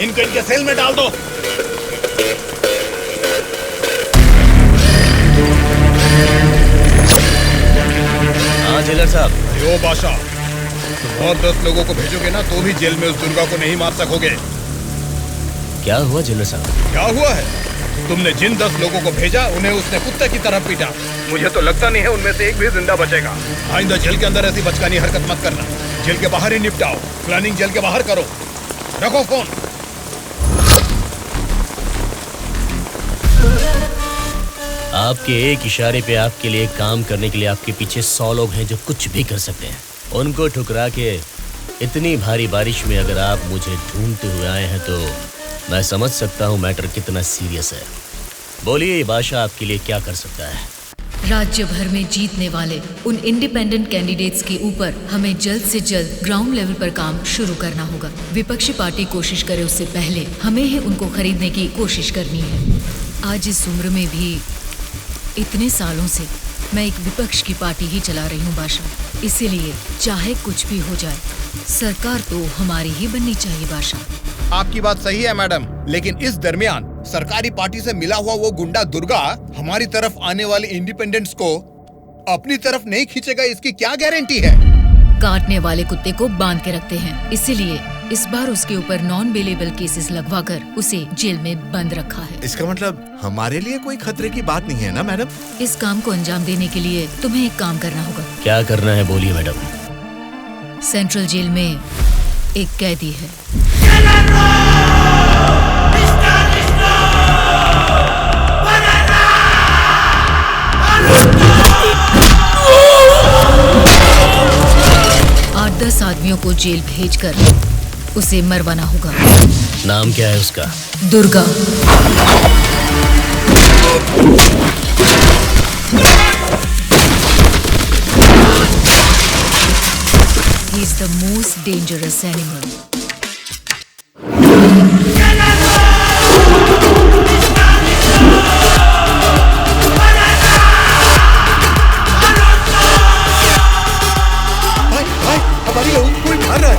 इनको इनके सेल में डाल दो। हाँ जेलर साहब। यो बादशाह, तुम और 10 लोगों को भेजोगे ना तो भी जेल में उस दुर्गा को नहीं मार सकोगे। क्या हुआ जेलर साहब? क्या हुआ है? तुमने जिन 10 लोगों को भेजा उन्हें उसने कुत्ते की तरह पीटा। मुझे तो लगता नहीं है उनमें से एक भी जिंदा बचेगा। आइंदा जेल के अंदर ऐसी बचकानी हरकत मत करना। जेल के बाहर ही निपटाओ। प्लानिंग जेल के बाहर करो। रखो फोन। आपके एक इशारे पे आपके लिए काम करने के लिए आपके पीछे 100 लोग हैं जो कुछ भी कर सकते हैं। उनको ठुकरा के इतनी भारी बारिश में अगर आप मुझे ढूंढते हुए आए हैं तो मैं समझ सकता हूँ मैटर कितना सीरियस है। बोलिए बादशाह आपके लिए क्या कर सकता है? राज्य भर में जीतने वाले उन इंडिपेंडेंट कैंडिडेट्स के ऊपर हमें जल्द से जल्द ग्राउंड लेवल पर काम शुरू करना होगा। विपक्षी पार्टी कोशिश करे उससे पहले हमें ही उनको खरीदने की कोशिश करनी है। आज इस उम्र में भी इतने सालों से मैं एक विपक्ष की पार्टी ही चला रही हूँ बादशाह। इसीलिए चाहे कुछ भी हो जाए सरकार तो हमारी ही बननी चाहिए बादशाह। आपकी बात सही है मैडम, लेकिन इस दरमियान सरकारी पार्टी से मिला हुआ वो गुंडा दुर्गा हमारी तरफ आने वाले इंडिपेंडेंट्स को अपनी तरफ नहीं खींचेगा, इसकी क्या गारंटी है? काटने वाले कुत्ते को बांध के रखते हैं, इसीलिए इस बार उसके ऊपर नॉन बेलेबल केसेस लगवाकर उसे जेल में बंद रखा है। इसका मतलब हमारे लिए कोई खतरे की बात नहीं है ना मैडम? इस काम को अंजाम देने के लिए तुम्हें एक काम करना होगा। क्या करना है बोलिए मैडम। सेंट्रल जेल में एक कैदी है। आठ 10 आदमियों को जेल भेजकर उसे मरवाना होगा। नाम क्या है उसका? Durga. He is the most dangerous animal. हमारी कोई मार रहा है।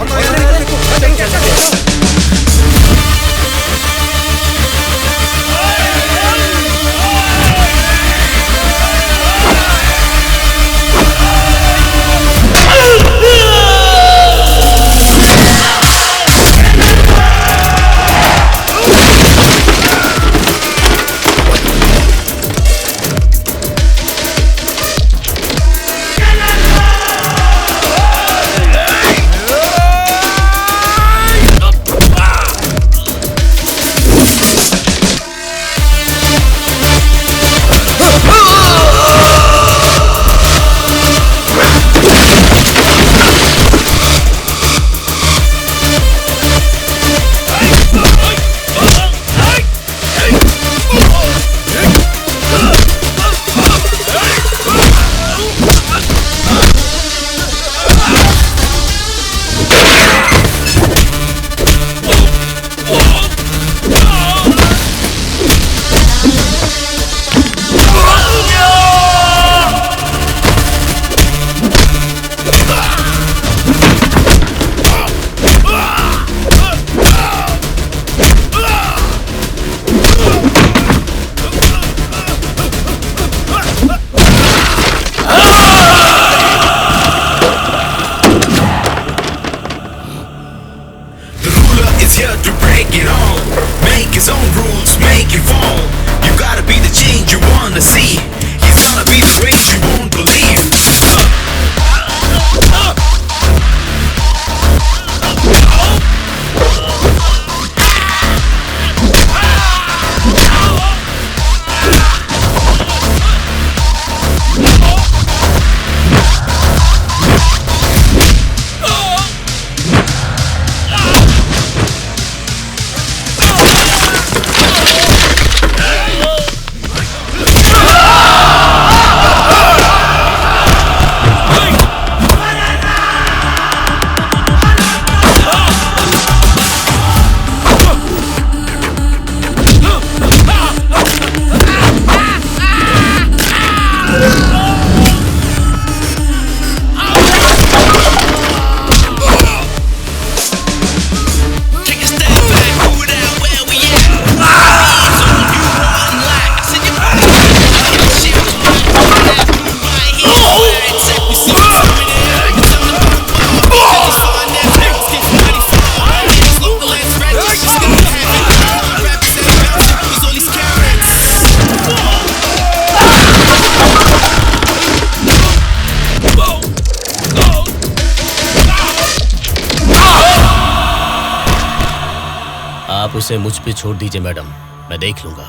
उसे मुझ पे छोड़ दीजिए मैडम, मैं देख लूंगा।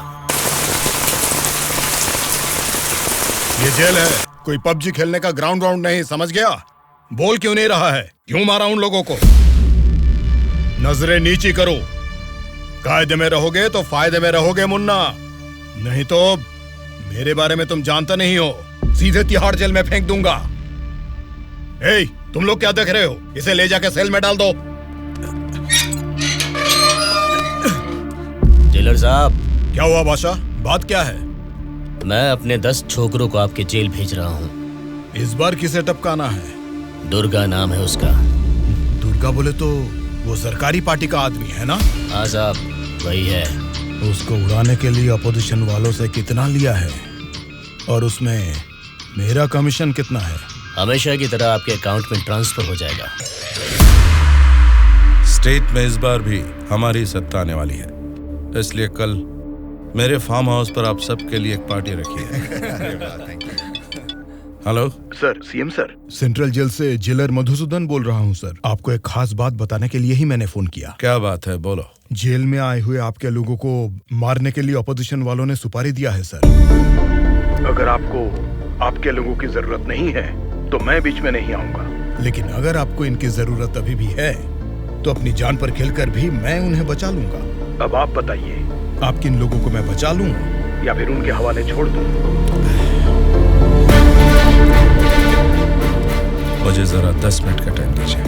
ये जेल है, कोई पबजी खेलने का ग्राउंड वाउंड नहीं, समझ गया? बोल क्यों नहीं रहा है? क्यों मारा उन लोगों को? नजरें नीची करो। कायदे में रहोगे तो फायदे में रहोगे मुन्ना, नहीं तो मेरे बारे में तुम जानता नहीं हो, सीधे तिहाड़ जेल में फेंक दूंगा। ए, तुम लोग क्या देख रहे हो? इसे ले जाके सेल में डाल दो। जेलर साहब। क्या हुआ बादशाह, बात क्या है? मैं अपने 10 छोकरों को आपके जेल भेज रहा हूँ। इस बार किसे टपकाना है? दुर्गा नाम है उसका। दुर्गा बोले तो वो सरकारी पार्टी का आदमी है ना? हाँ साहब, वही है। उसको उड़ाने के लिए अपोजिशन वालों से कितना लिया है और उसमें मेरा कमीशन कितना है? हमेशा की तरह आपके अकाउंट में ट्रांसफर हो जाएगा। स्टेट में इस बार भी हमारी सत्ता आने वाली है, इसलिए कल मेरे फार्म हाउस पर आप सबके लिए एक पार्टी रखी है। Hello sir, CM sir. Central jail से जेलर मधुसूदन बोल रहा हूँ सर। आपको एक खास बात बताने के लिए ही मैंने फोन किया। क्या बात है, बोलो। जेल में आए हुए आपके लोगों को मारने के लिए अपोजिशन वालों ने सुपारी दिया है सर। अगर आपको आपके लोगों की जरूरत नहीं है तो मैं बीच में नहीं आऊंगा, लेकिन अगर आपको इनकी जरूरत अभी भी है तो अपनी जान पर खेलकर भी मैं उन्हें बचा लूंगा। अब आप बताइए, आप किन लोगों को मैं बचा लूं या फिर उनके हवाले छोड़ दूं? मुझे जरा 10 मिनट का टाइम दीजिए।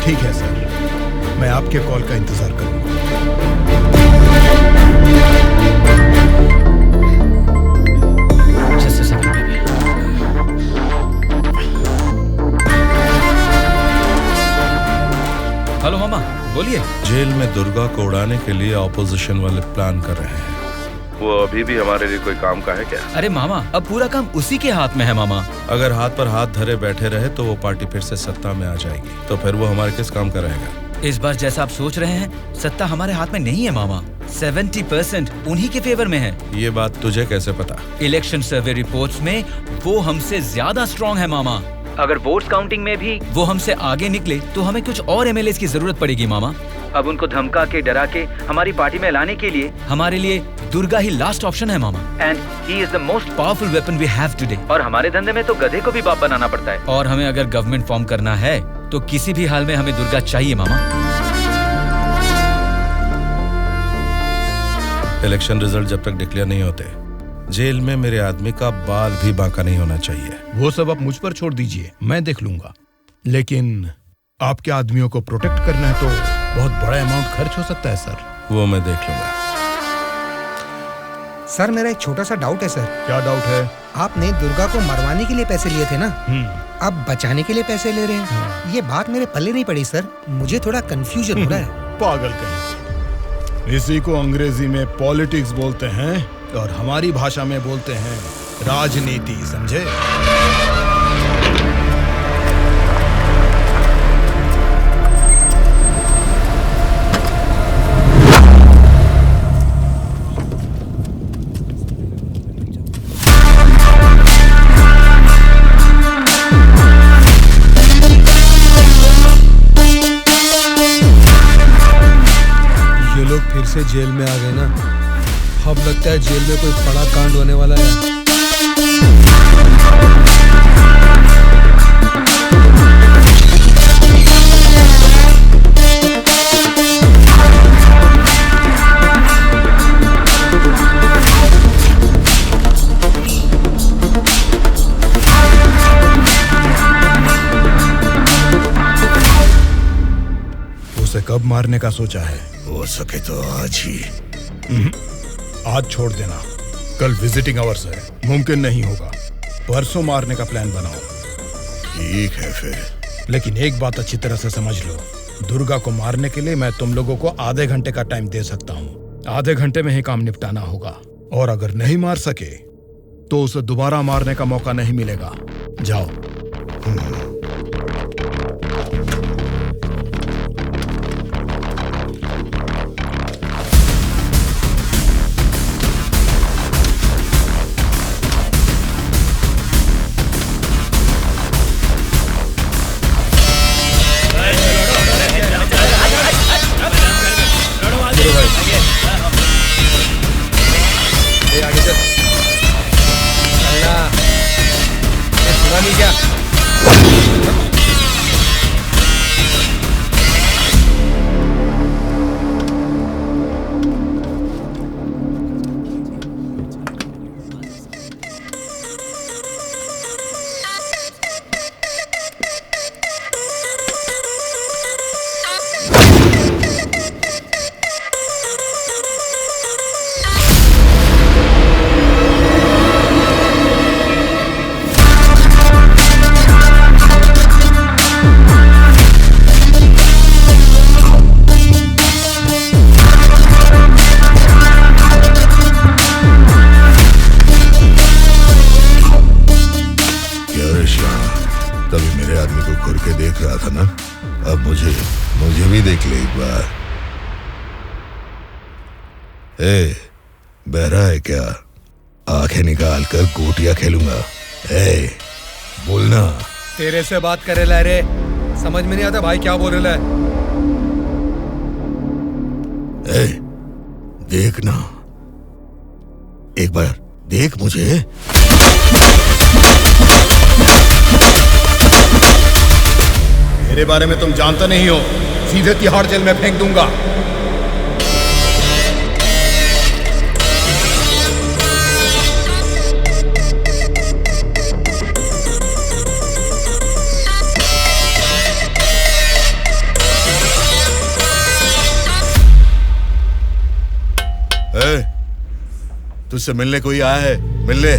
ठीक है सर, मैं आपके कॉल का इंतजार करूंगा। Just a second, baby. Hello मामा, बोलिए। जेल में दुर्गा को उड़ाने के लिए ऑपोजिशन वाले प्लान कर रहे हैं। वो अभी भी हमारे लिए कोई काम का है क्या? अरे मामा, अब पूरा काम उसी के हाथ में है मामा। अगर हाथ पर हाथ धरे बैठे रहे तो वो पार्टी फिर से सत्ता में आ जाएगी, तो फिर वो हमारे किस काम का रहेगा? इस बार जैसा आप सोच रहे हैं, सत्ता हमारे हाथ में नहीं है मामा। 70% उन्हीं के फेवर में है। ये बात तुझे कैसे पता? इलेक्शन सर्वे रिपोर्ट्स में वो हमसे ज्यादा स्ट्रॉन्ग है मामा। अगर वोट्स काउंटिंग में भी वो हमसे आगे निकले तो हमें कुछ और एमएलएस की जरूरत पड़ेगी मामा। अब उनको धमका के डरा के हमारी पार्टी में लाने के लिए हमारे लिए दुर्गा ही लास्ट ऑप्शन है मामा। And he is the most powerful weapon we have today. और हमारे धंधे में तो गधे को भी बाप बनाना पड़ता है। और हमें अगर गवर्नमेंट फॉर्म करना है तो किसी भी हाल में हमें दुर्गा चाहिए मामा। इलेक्शन रिजल्ट जब तक डिक्लेयर नहीं होते, जेल में मेरे आदमी का बाल भी बांका नहीं होना चाहिए। वो सब आप मुझ पर छोड़ दीजिए, मैं देख लूंगा। लेकिन आपके आदमियों को प्रोटेक्ट करना है तो बहुत बड़ा अमाउंट खर्च हो सकता है सर। वो मैं देख लूंगा। सर, मेरा एक छोटा सा डाउट है सर। क्या डाउट है? आपने दुर्गा को मरवाने के लिए पैसे लिए थे ना, अब बचाने के लिए पैसे ले रहे हैं। ये बात मेरे पल्ले नहीं पड़ी सर, मुझे थोड़ा कंफ्यूजन हो रहा है। पागल कहीं। इसी को अंग्रेजी में पॉलिटिक्स बोलते हैं और हमारी भाषा में बोलते हैं राजनीति, समझे? ये लोग फिर से जेल में आ गए ना। अब लगता है जेल में कोई बड़ा कांड होने वाला है। उसे कब मारने का सोचा है? हो सके तो आज ही। आज छोड़ देना, कल विजिटिंग आवर्स है, मुमकिन नहीं होगा। परसों मारने का प्लान बनाओ। ठीक है फिर, लेकिन एक बात अच्छी तरह से समझ लो, दुर्गा को मारने के लिए मैं तुम लोगों को आधे घंटे का टाइम दे सकता हूँ। आधे घंटे में ही काम निपटाना होगा, और अगर नहीं मार सके तो उसे दोबारा मारने का मौका नहीं मिलेगा। जाओ। पता नहीं क्या। मुझे भी देख ले एक बार। ए, बहरा है क्या? आंखें निकाल कर गोटियां खेलूंगा। ए, बोलना। तेरे से बात करे ला रे, समझ में नहीं आता भाई क्या बोल रहा है। ए, देखना, एक बार देख मुझे। मेरे बारे में तुम जानता नहीं हो, सीधे तिहाड़ जेल में फेंक दूंगा। तुझसे मिलने कोई आया है, मिलने।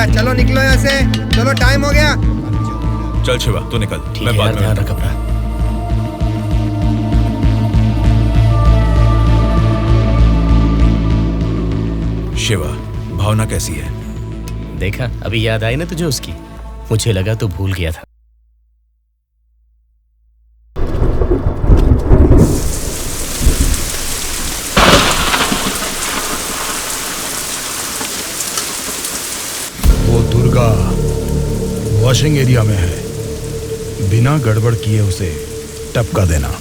चलो निकलो यहाँ से, चलो टाइम हो गया। चल शिवा तू निकल, मैं बाद में ध्यान रख अपना। शिवा, भावना कैसी है? देखा, अभी याद आई ना तुझे उसकी? मुझे लगा तू भूल गया था। वॉशिंग एरिया में है, बिना गड़बड़ किए उसे टपका देना।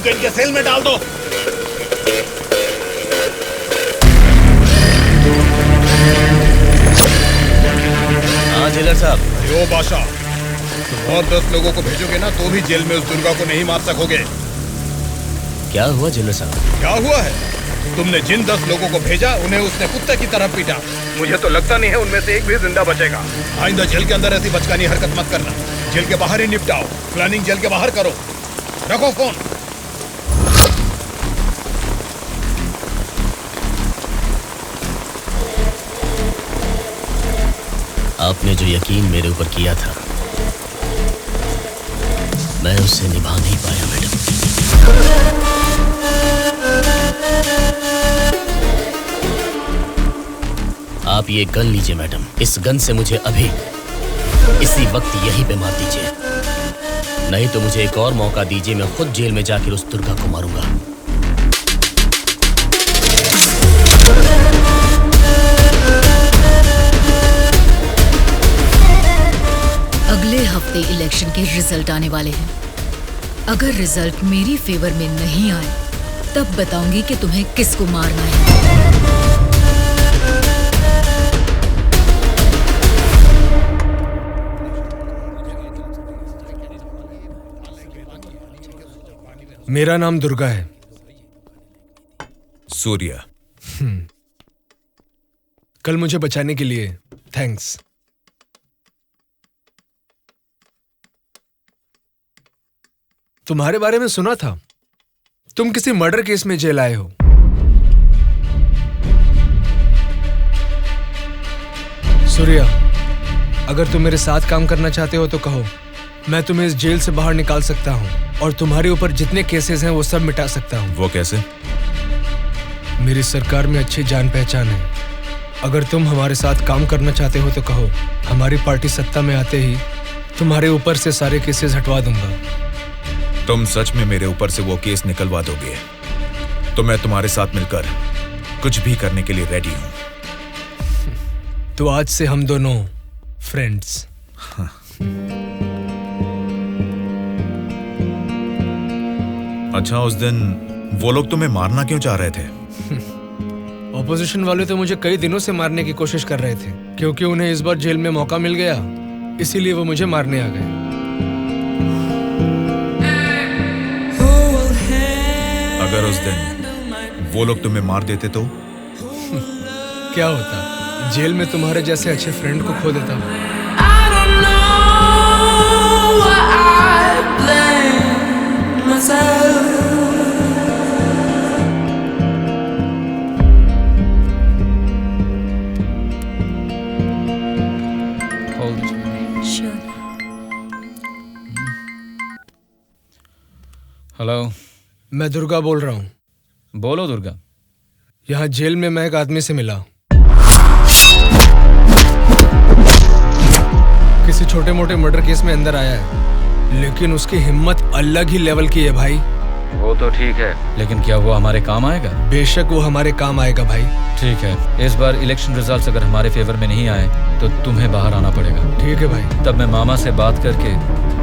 इनको इनके सेल में डाल दो। हाँ जेलर साहब। यो बादशाह, तुम और 10 लोगों को भेजोगे ना तो भी जेल में उस दुर्गा को नहीं मार सकोगे। क्या हुआ जेलर साहब? क्या हुआ है? तुमने जिन 10 लोगों को भेजा उन्हें उसने कुत्ते की तरह पीटा। मुझे तो लगता नहीं है उनमें से एक भी जिंदा बचेगा। आइंदा जेल के अंदर ऐसी बचकानी हरकत मत करना। जेल के बाहर ही निपटाओ। प्लानिंग जेल के बाहर करो। रखो फोन। आपने जो यकीन मेरे ऊपर किया था मैं उससे निभा नहीं पाया मैडम। आप ये गन लीजिए मैडम। इस गन से मुझे अभी इसी वक्त यहीं पे मार दीजिए, नहीं तो मुझे एक और मौका दीजिए। मैं खुद जेल में जाकर उस दुर्गा को मारूंगा। अगले हफ्ते इलेक्शन के रिजल्ट आने वाले हैं। अगर रिजल्ट मेरी फेवर में नहीं आए तब बताऊंगी कि तुम्हें किसको मारना है। मेरा नाम दुर्गा है। सूर्या। कल मुझे बचाने के लिए थैंक्स। तुम्हारे बारे में सुना था, तुम किसी मर्डर केस में जेल आए हो। सूर्या, अगर तुम मेरे साथ काम करना चाहते हो तो कहो, मैं तुम्हें इस जेल से बाहर निकाल सकता हूँ और तुम्हारे ऊपर जितने केसेस हैं वो सब मिटा सकता हूँ। वो कैसे? मेरी सरकार में अच्छी जान पहचान है। अगर तुम हमारे साथ काम करना चाहते हो तो कहो, हमारी पार्टी सत्ता में आते ही तुम्हारे ऊपर से सारे केसेस हटवा दूंगा। तुम सच में मेरे ऊपर से वो केस निकलवा दोगे तो मैं तुम्हारे साथ मिलकर कुछ भी करने के लिए रेडी हूं। तो आज से हम दोनों फ्रेंड्स। अच्छा, उस दिन वो लोग तुम्हें मारना क्यों चाह रहे थे? ऑपोजिशन वाले तो मुझे कई दिनों से मारने की कोशिश कर रहे थे, क्योंकि उन्हें इस बार जेल में मौका मिल गया, इसीलिए वो मुझे मारने आ गए। अगर उस दिन वो लोग तुम्हें मार देते तो? क्या होता? जेल में तुम्हारे जैसे अच्छे फ्रेंड को खो देता। हेलो, मैं दुर्गा बोल रहा हूँ। बोलो दुर्गा। यहाँ जेल में मैं एक आदमी से मिला। किसी छोटे मोटे मर्डर केस में अंदर आया है, लेकिन उसकी हिम्मत अलग ही लेवल की है भाई। वो तो ठीक है, लेकिन क्या वो हमारे काम आएगा? बेशक वो हमारे काम आएगा भाई। ठीक है, इस बार इलेक्शन रिजल्ट्स अगर हमारे फेवर में नहीं आए तो तुम्हें बाहर आना पड़ेगा। ठीक है भाई। तब मैं मामा से बात करके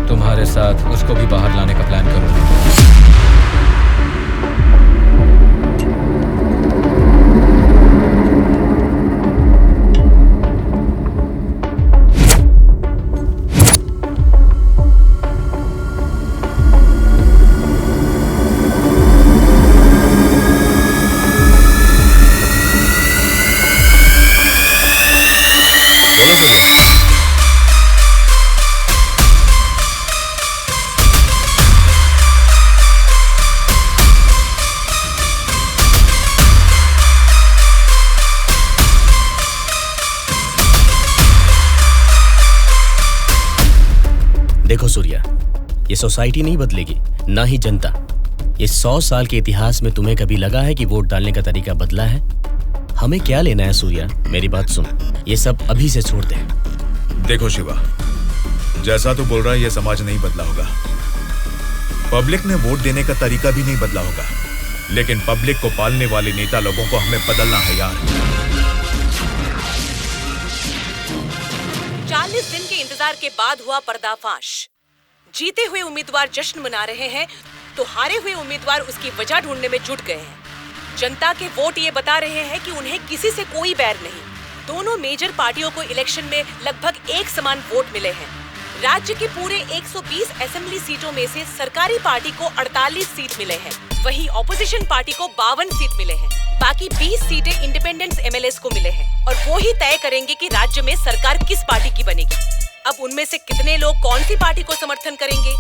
तुम्हारे साथ उसको भी बाहर लाने का प्लान करूंगा। देखो सूर्या, ये सोसाइटी नहीं बदलेगी, ना ही जनता। ये 100 साल के इतिहास में तुम्हें कभी लगा है कि वोट डालने का तरीका बदला है? हमें क्या लेना है सूर्या, मेरी बात सुन, ये सब अभी से छोड़ दे। देखो शिवा, जैसा तू बोल रहा है ये समाज नहीं बदला होगा, पब्लिक ने वोट देने का तरीका भी नहीं बदला होगा, लेकिन पब्लिक को पालने वाले नेता लोगों को हमें बदलना है यार। 40 दिन के इंतजार के बाद हुआ पर्दाफाश। जीते हुए उम्मीदवार जश्न मना रहे हैं तो हारे हुए उम्मीदवार उसकी वजह ढूंढने में जुट गए हैं। जनता के वोट ये बता रहे हैं कि उन्हें किसी से कोई बैर नहीं। दोनों मेजर पार्टियों को इलेक्शन में लगभग एक समान वोट मिले हैं। राज्य के पूरे 120 असेंबली सीटों में से सरकारी पार्टी को 48 सीट मिले हैं, वहीं ऑपोजिशन पार्टी को 52 सीट मिले हैं। बाकी 20 सीटें इंडिपेंडेंट एमएलएस को मिले हैं और वो ही तय करेंगे कि राज्य में सरकार किस पार्टी की बनेगी। अब उनमें से कितने लोग कौन सी पार्टी को समर्थन करेंगे,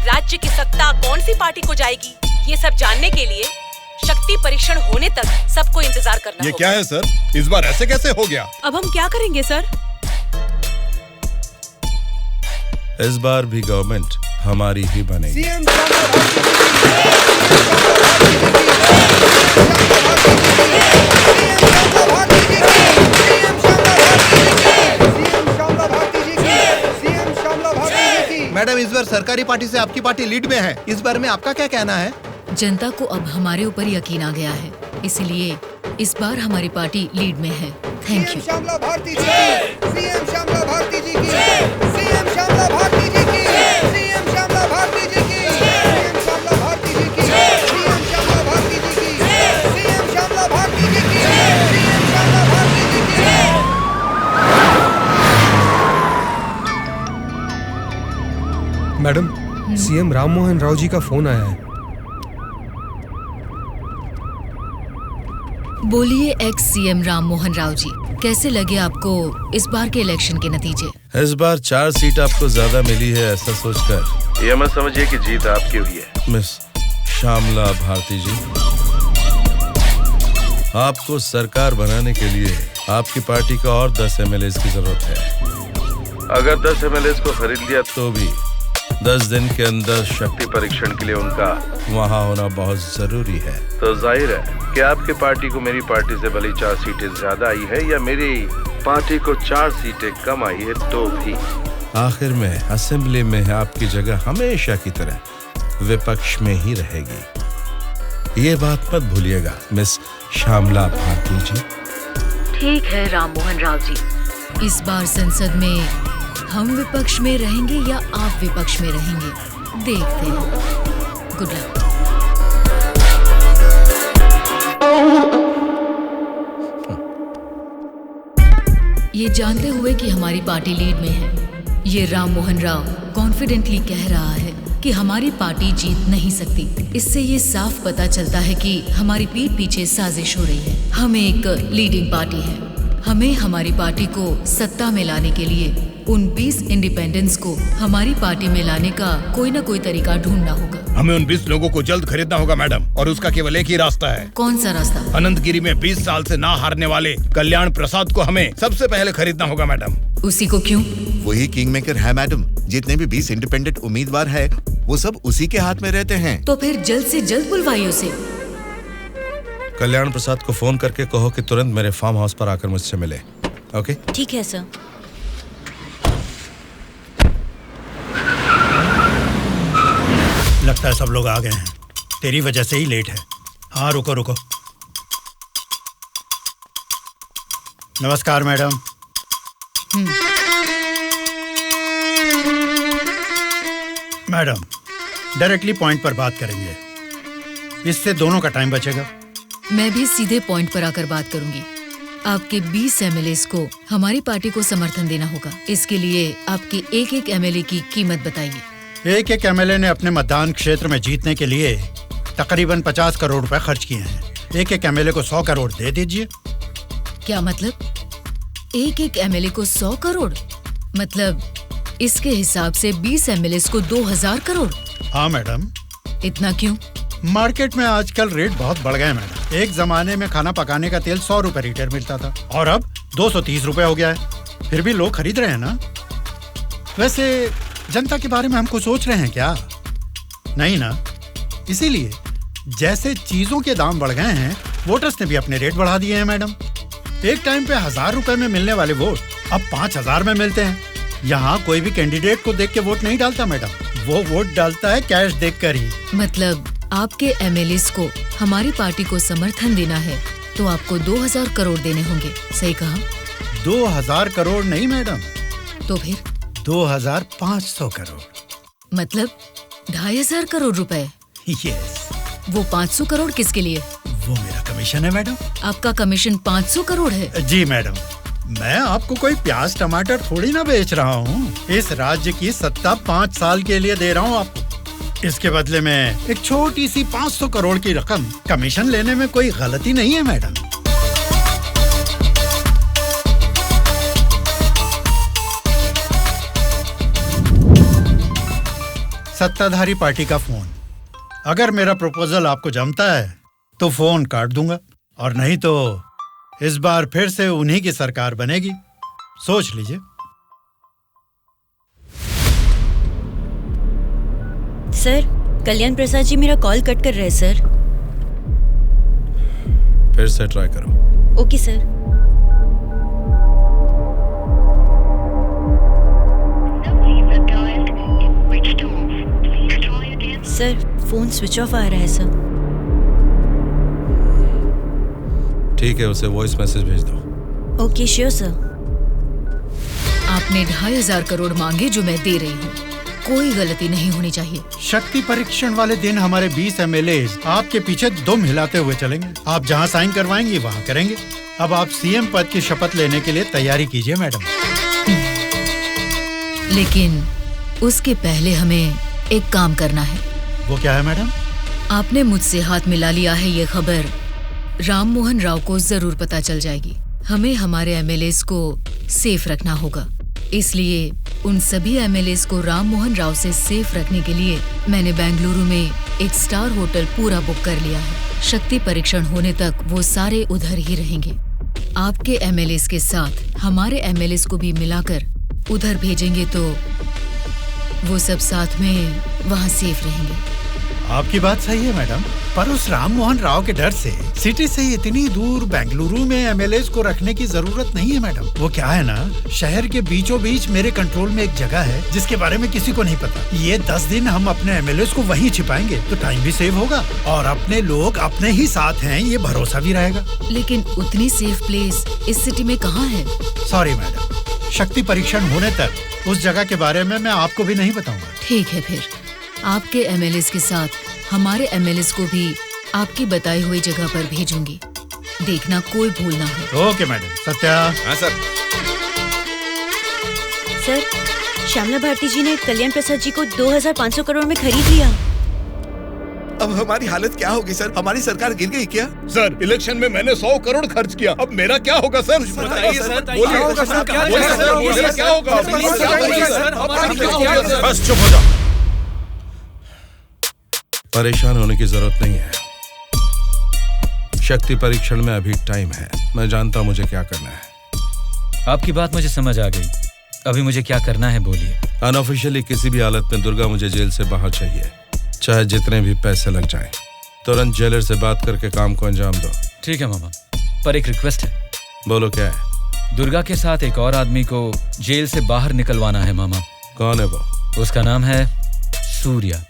राज्य की सत्ता कौन सी पार्टी को जाएगी, ये सब जानने के लिए शक्ति परीक्षण होने तक सबको इंतजार करना ये क्या है सर? इस बार ऐसे कैसे हो गया? अब हम क्या करेंगे सर? इस बार भी गवर्नमेंट हमारी ही बनेगी। मैडम, इस बार सरकारी पार्टी से आपकी पार्टी लीड में है। इस बारे में आपका क्या कहना है? जनता को अब हमारे ऊपर यकीन आ गया है, इसलिए इस बार हमारी पार्टी लीड में है। Thank you. श्यामला भारती जी की, सीएम श्यामला भारती जी की, सीएम श्यामला भारती जी की, सीएम श्यामला भारती जी की, सीएम श्यामला भारती जी की, सीएम श्यामला भारती जी की, सीएम श्यामला भारती जी की, सीएम श्यामला भारती जी की। मैडम, सीएम राम मोहन राव जी का फोन आया है। बोलिए एक्स सीएम राम मोहन राव जी, कैसे लगे आपको इस बार के इलेक्शन के नतीजे? इस बार 4 सीट आपको ज्यादा मिली है, ऐसा सोचकर ये मत समझिए कि जीत आपकी हुई है। मिस श्यामला भारती जी, आपको सरकार बनाने के लिए आपकी पार्टी का और 10 एमएलए की जरूरत है। अगर 10 एमएलए को खरीद लिया तो भी 10 दिन के अंदर शक्ति परीक्षण के लिए उनका वहाँ होना बहुत जरूरी है। तो जाहिर है कि आपकी पार्टी को मेरी पार्टी से भले 4 सीटें ज्यादा आई है या मेरी पार्टी को 4 सीटें कम आई है, तो भी आखिर में असेंबली में आपकी जगह हमेशा की तरह विपक्ष में ही रहेगी। ये बात मत भूलिएगा मिस श्यामला भारती जी। ठीक है राम मोहन राव जी, इस बार संसद में हम विपक्ष में रहेंगे या आप विपक्ष में रहेंगे, देखते हैं। Good luck. ये जानते हुए कि हमारी पार्टी लीड में है, ये राम मोहन राव कॉन्फिडेंटली कह रहा है कि हमारी पार्टी जीत नहीं सकती। इससे ये साफ पता चलता है कि हमारी पीठ पीछे साजिश हो रही है। हम एक लीडिंग पार्टी है, हमें हमारी पार्टी को सत्ता में लाने के लिए उन 20 इंडिपेंडेंट्स को हमारी पार्टी में लाने का कोई न कोई तरीका ढूंढना होगा। हमें उन 20 लोगों को जल्द खरीदना होगा मैडम, और उसका केवल एक ही रास्ता है। कौन सा रास्ता? अनंतगिरी में 20 साल से ना हारने वाले कल्याण प्रसाद को हमें सबसे पहले खरीदना होगा मैडम। उसी को क्यों? वही किंग मेकर है मैडम। जितने भी 20 इंडिपेंडेंट उम्मीदवार है वो सब उसी के हाथ में रहते हैं। तो फिर जल्द से जल्द बुलवाइए उसे। कल्याण प्रसाद को फोन करके कहो कि तुरंत मेरे फार्म हाउस पर आकर मुझसे मिले। ओके? ठीक है सर। लगता है सब लोग आ गए हैं, तेरी वजह से ही लेट है। हाँ रुको रुको। नमस्कार मैडम। मैडम, डायरेक्टली पॉइंट पर बात करेंगे, इससे दोनों का टाइम बचेगा। मैं भी सीधे पॉइंट पर आकर बात करूंगी। आपके 20 एमएलए को हमारी पार्टी को समर्थन देना होगा। इसके लिए आपके एक एमएलए की कीमत बताइए। एक एमएलए ने अपने मतदान क्षेत्र में जीतने के लिए तकरीबन 50 करोड़ रुपए खर्च किए हैं। एक एमएलए को 100 करोड़ दे दीजिए। क्या मतलब? एक एमएलए को 100 करोड़? मतलब इसके हिसाब से 20 एमएलए को 2000 करोड़? हाँ मैडम। इतना क्यों? मार्केट में आजकल रेट बहुत बढ़ गए मैडम। एक जमाने में खाना पकाने का तेल 100 रुपए लीटर मिलता था और अब 230 रुपए हो गया है। फिर भी लोग खरीद रहे हैं ना। वैसे जनता के बारे में हम कुछ सोच रहे हैं क्या? नहीं ना। इसीलिए जैसे चीजों के दाम बढ़ गए हैं, वोटर्स ने भी अपने रेट बढ़ा दिए हैं मैडम। एक टाइम पे 1000 रुपए में मिलने वाले वोट अब 5000 में मिलते हैं। यहाँ कोई भी कैंडिडेट को देख के वोट नहीं डालता मैडम, वो वोट डालता है कैश देखकर ही। मतलब आपके एमएलए को हमारी पार्टी को समर्थन देना है तो आपको 2000 करोड़ देने होंगे, सही कहा? 2000 करोड़ नहीं मैडम। तो फिर? 2500 करोड़। मतलब 2500 करोड़ रुपए। यस। वो 500 करोड़ किसके लिए? वो मेरा कमीशन है मैडम। आपका कमीशन 500 करोड़ है? जी मैडम, मैं आपको कोई प्याज टमाटर थोड़ी ना बेच रहा हूँ। इस राज्य की सत्ता 5 साल के लिए दे रहा हूँ आपको। इसके बदले में एक छोटी सी 500 करोड़ की रकम कमीशन लेने में कोई गलती नहीं है मैडम। सत्ताधारी पार्टी का फोन। अगर मेरा प्रपोजल आपको जमता है तो फोन काट दूंगा, और नहीं तो इस बार फिर से उन्हीं की सरकार बनेगी। सोच लीजिए। सर, कल्याण प्रसाद जी मेरा कॉल कट कर रहे हैं सर। फिर से ट्राई करो। Okay sir. Sir, phone switch off आ रहा है सर। ठीक है, उसे वॉइस मैसेज भेज दो। Okay sure sir. आपने 2500 करोड़ मांगे जो मैं दे रही हूँ। कोई गलती नहीं होनी चाहिए। शक्ति परीक्षण वाले दिन हमारे 20 एमएलए आपके पीछे दुम हिलाते हुए चलेंगे। आप जहाँ साइन करवाएंगी वहाँ करेंगे। अब आप सीएम पद की शपथ लेने के लिए तैयारी कीजिए मैडम। लेकिन उसके पहले हमें एक काम करना है। वो क्या है मैडम? आपने मुझसे हाथ मिला लिया है, ये खबर राम मोहन राव को जरूर पता चल जाएगी। हमें हमारे एमएलएस को सेफ रखना होगा। इसलिए उन सभी एमएलएस को राम मोहन राव से सेफ रखने के लिए मैंने बेंगलुरु में एक स्टार होटल पूरा बुक कर लिया है। शक्ति परीक्षण होने तक वो सारे उधर ही रहेंगे। आपके एमएलएस के साथ हमारे एमएलएस को भी मिलाकर उधर भेजेंगे तो वो सब साथ में वहाँ सेफ रहेंगे। आपकी बात सही है मैडम, पर उस राम मोहन राव के डर से सिटी से इतनी दूर बेंगलुरु में एमएलएस को रखने की जरूरत नहीं है मैडम। वो क्या है ना, शहर के बीचों बीच मेरे कंट्रोल में एक जगह है जिसके बारे में किसी को नहीं पता। ये 10 दिन हम अपने एमएलएस को वहीं छिपाएंगे तो टाइम भी सेव होगा और अपने लोग अपने ही साथ हैं, ये भरोसा भी रहेगा। लेकिन उतनी सेफ प्लेस इस सिटी में कहाँ है? सॉरी मैडम, शक्ति परीक्षण होने तक उस जगह के बारे में मैं आपको भी नहीं बताऊंगा। ठीक है, फिर आपके एमएलएस के साथ हमारे एमएलएस को भी आपकी बताई हुई जगह पर भेजूंगी। देखना कोई भूल ना हो। Okay madam. सत्या। हाँ सर। सर, श्यामला भारती जी ने कल्याण प्रसाद जी को 2500 करोड़ में खरीद लिया। अब हमारी हालत क्या होगी सर? हमारी सरकार गिर गई क्या? सर, इलेक्शन में मैंने 100 करोड़ खर्च किया। अब मेरा क्या होगा सर? बताइए सर। मेरा क्या होगा? बस चुप हो जाओ। परेशान होने की जरूरत नहीं है। शक्ति परीक्षण में अभी टाइम है। मैं जानता हूं मुझे क्या करना है। आपकी बात मुझे समझ आ गई। अभी मुझे क्या करना है बोलिए। अनऑफिशियली किसी भी हालत में दुर्गा मुझे जेल से बाहर चाहिए, चाहे जितने भी पैसे लग जाएं। तुरंत जेलर से बात करके काम को अंजाम दो। ठीक है मामा, पर एक रिक्वेस्ट है। बोलो क्या है? दुर्गा के साथ एक और आदमी को जेल से बाहर निकलवाना है मामा। कौन है वो? उसका नाम है सूर्या।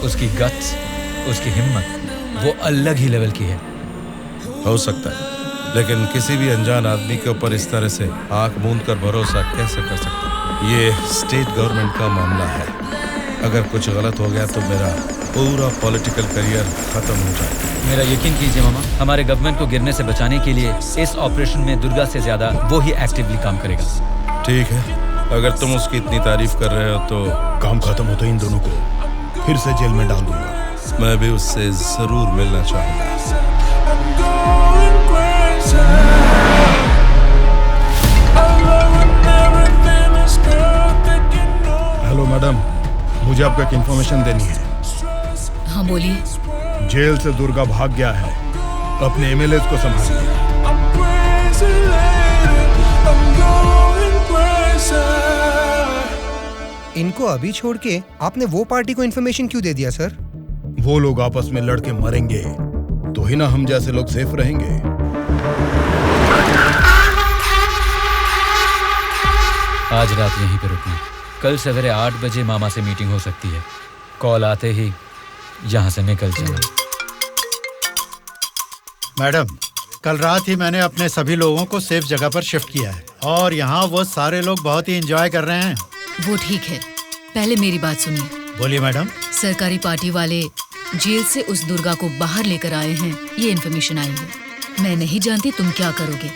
उसकी गट्स, उसकी हिम्मत, वो अलग ही लेवल की है। हो सकता है, लेकिन किसी भी अनजान आदमी के ऊपर इस तरह से आंख मूंद कर भरोसा कैसे कर सकता? ये स्टेट गवर्नमेंट का मामला है। अगर कुछ गलत हो गया तो मेरा पूरा पॉलिटिकल करियर खत्म हो जाएगा। मेरा यकीन कीजिए मामा, हमारे गवर्नमेंट को गिरने से बचाने के लिए इस ऑपरेशन में दुर्गा से ज्यादा वो ही एक्टिवली काम करेगा। ठीक है, अगर तुम उसकी इतनी तारीफ कर रहे हो तो काम खत्म होते इन दोनों को फिर से जेल में डाल दूंगा। मैं भी उससे जरूर मिलना चाहूंगा। हेलो मैडम, मुझे आपको एक इन्फॉर्मेशन देनी है। हाँ बोलिए। जेल से दुर्गा भाग गया है। अपने एमएलएस को संभालिए। इनको अभी छोड़ के आपने वो पार्टी को इन्फॉर्मेशन क्यों दे दिया सर? वो लोग आपस में लड़के मरेंगे तो ही ना हम जैसे लोग सेफ रहेंगे। आज रात यहीं पे रुकना। कल सवेरे 8 बजे मामा से मीटिंग हो सकती है। कॉल आते ही यहाँ से निकल जाना। मैडम, कल रात ही मैंने अपने सभी लोगों को सेफ जगह पर शिफ्ट किया है और यहाँ वो सारे लोग बहुत ही एंजॉय कर रहे हैं। वो ठीक है, पहले मेरी बात सुनिए। बोलिए मैडम। सरकारी पार्टी वाले जेल से उस दुर्गा को बाहर लेकर आए हैं, ये इन्फॉर्मेशन आई है। मैं नहीं जानती तुम क्या करोगे,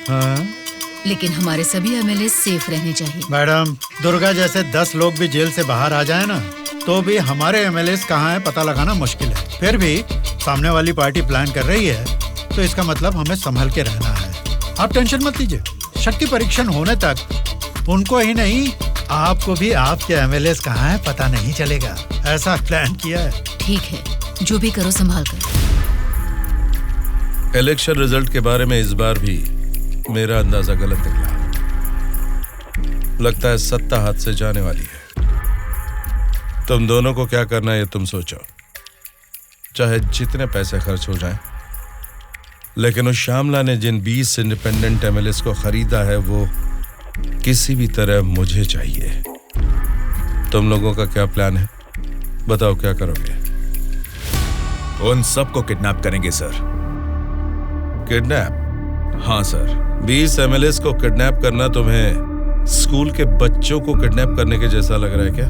लेकिन हमारे सभी एमएलए सेफ रहने चाहिए। मैडम, दुर्गा जैसे 10 लोग भी जेल से बाहर आ जाए ना, तो भी हमारे एमएलए कहाँ है पता लगाना मुश्किल है। फिर भी सामने वाली पार्टी प्लान कर रही है, तो इसका मतलब हमें संभल के रहना है। आप टेंशन मत लीजिए, शक्ति परीक्षण होने तक उनको ही नहीं, आपको भी आपके एमएलए कहाँ है पता नहीं चलेगा। ऐसा प्लान किया है। ठीक है, जो भी करो संभाल कर। इलेक्शन रिजल्ट के बारे में इस बार भी मेरा अंदाजा गलत निकला। लगता है सत्ता हाथ से जाने वाली है। तुम दोनों को क्या करना है ये तुम सोचो, चाहे जितने पैसे खर्च हो जाएं, लेकिन उस श्यामला ने जिन 20 इंडिपेंडेंट एमएलएस को खरीदा है वो किसी भी तरह मुझे चाहिए। तुम लोगों का क्या प्लान है, बताओ क्या करोगे? उन सबको किडनैप करेंगे सर। किडनैप? हाँ सर। 20 एमएलएस को किडनैप करना तुम्हें स्कूल के बच्चों को किडनैप करने के जैसा लग रहा है क्या?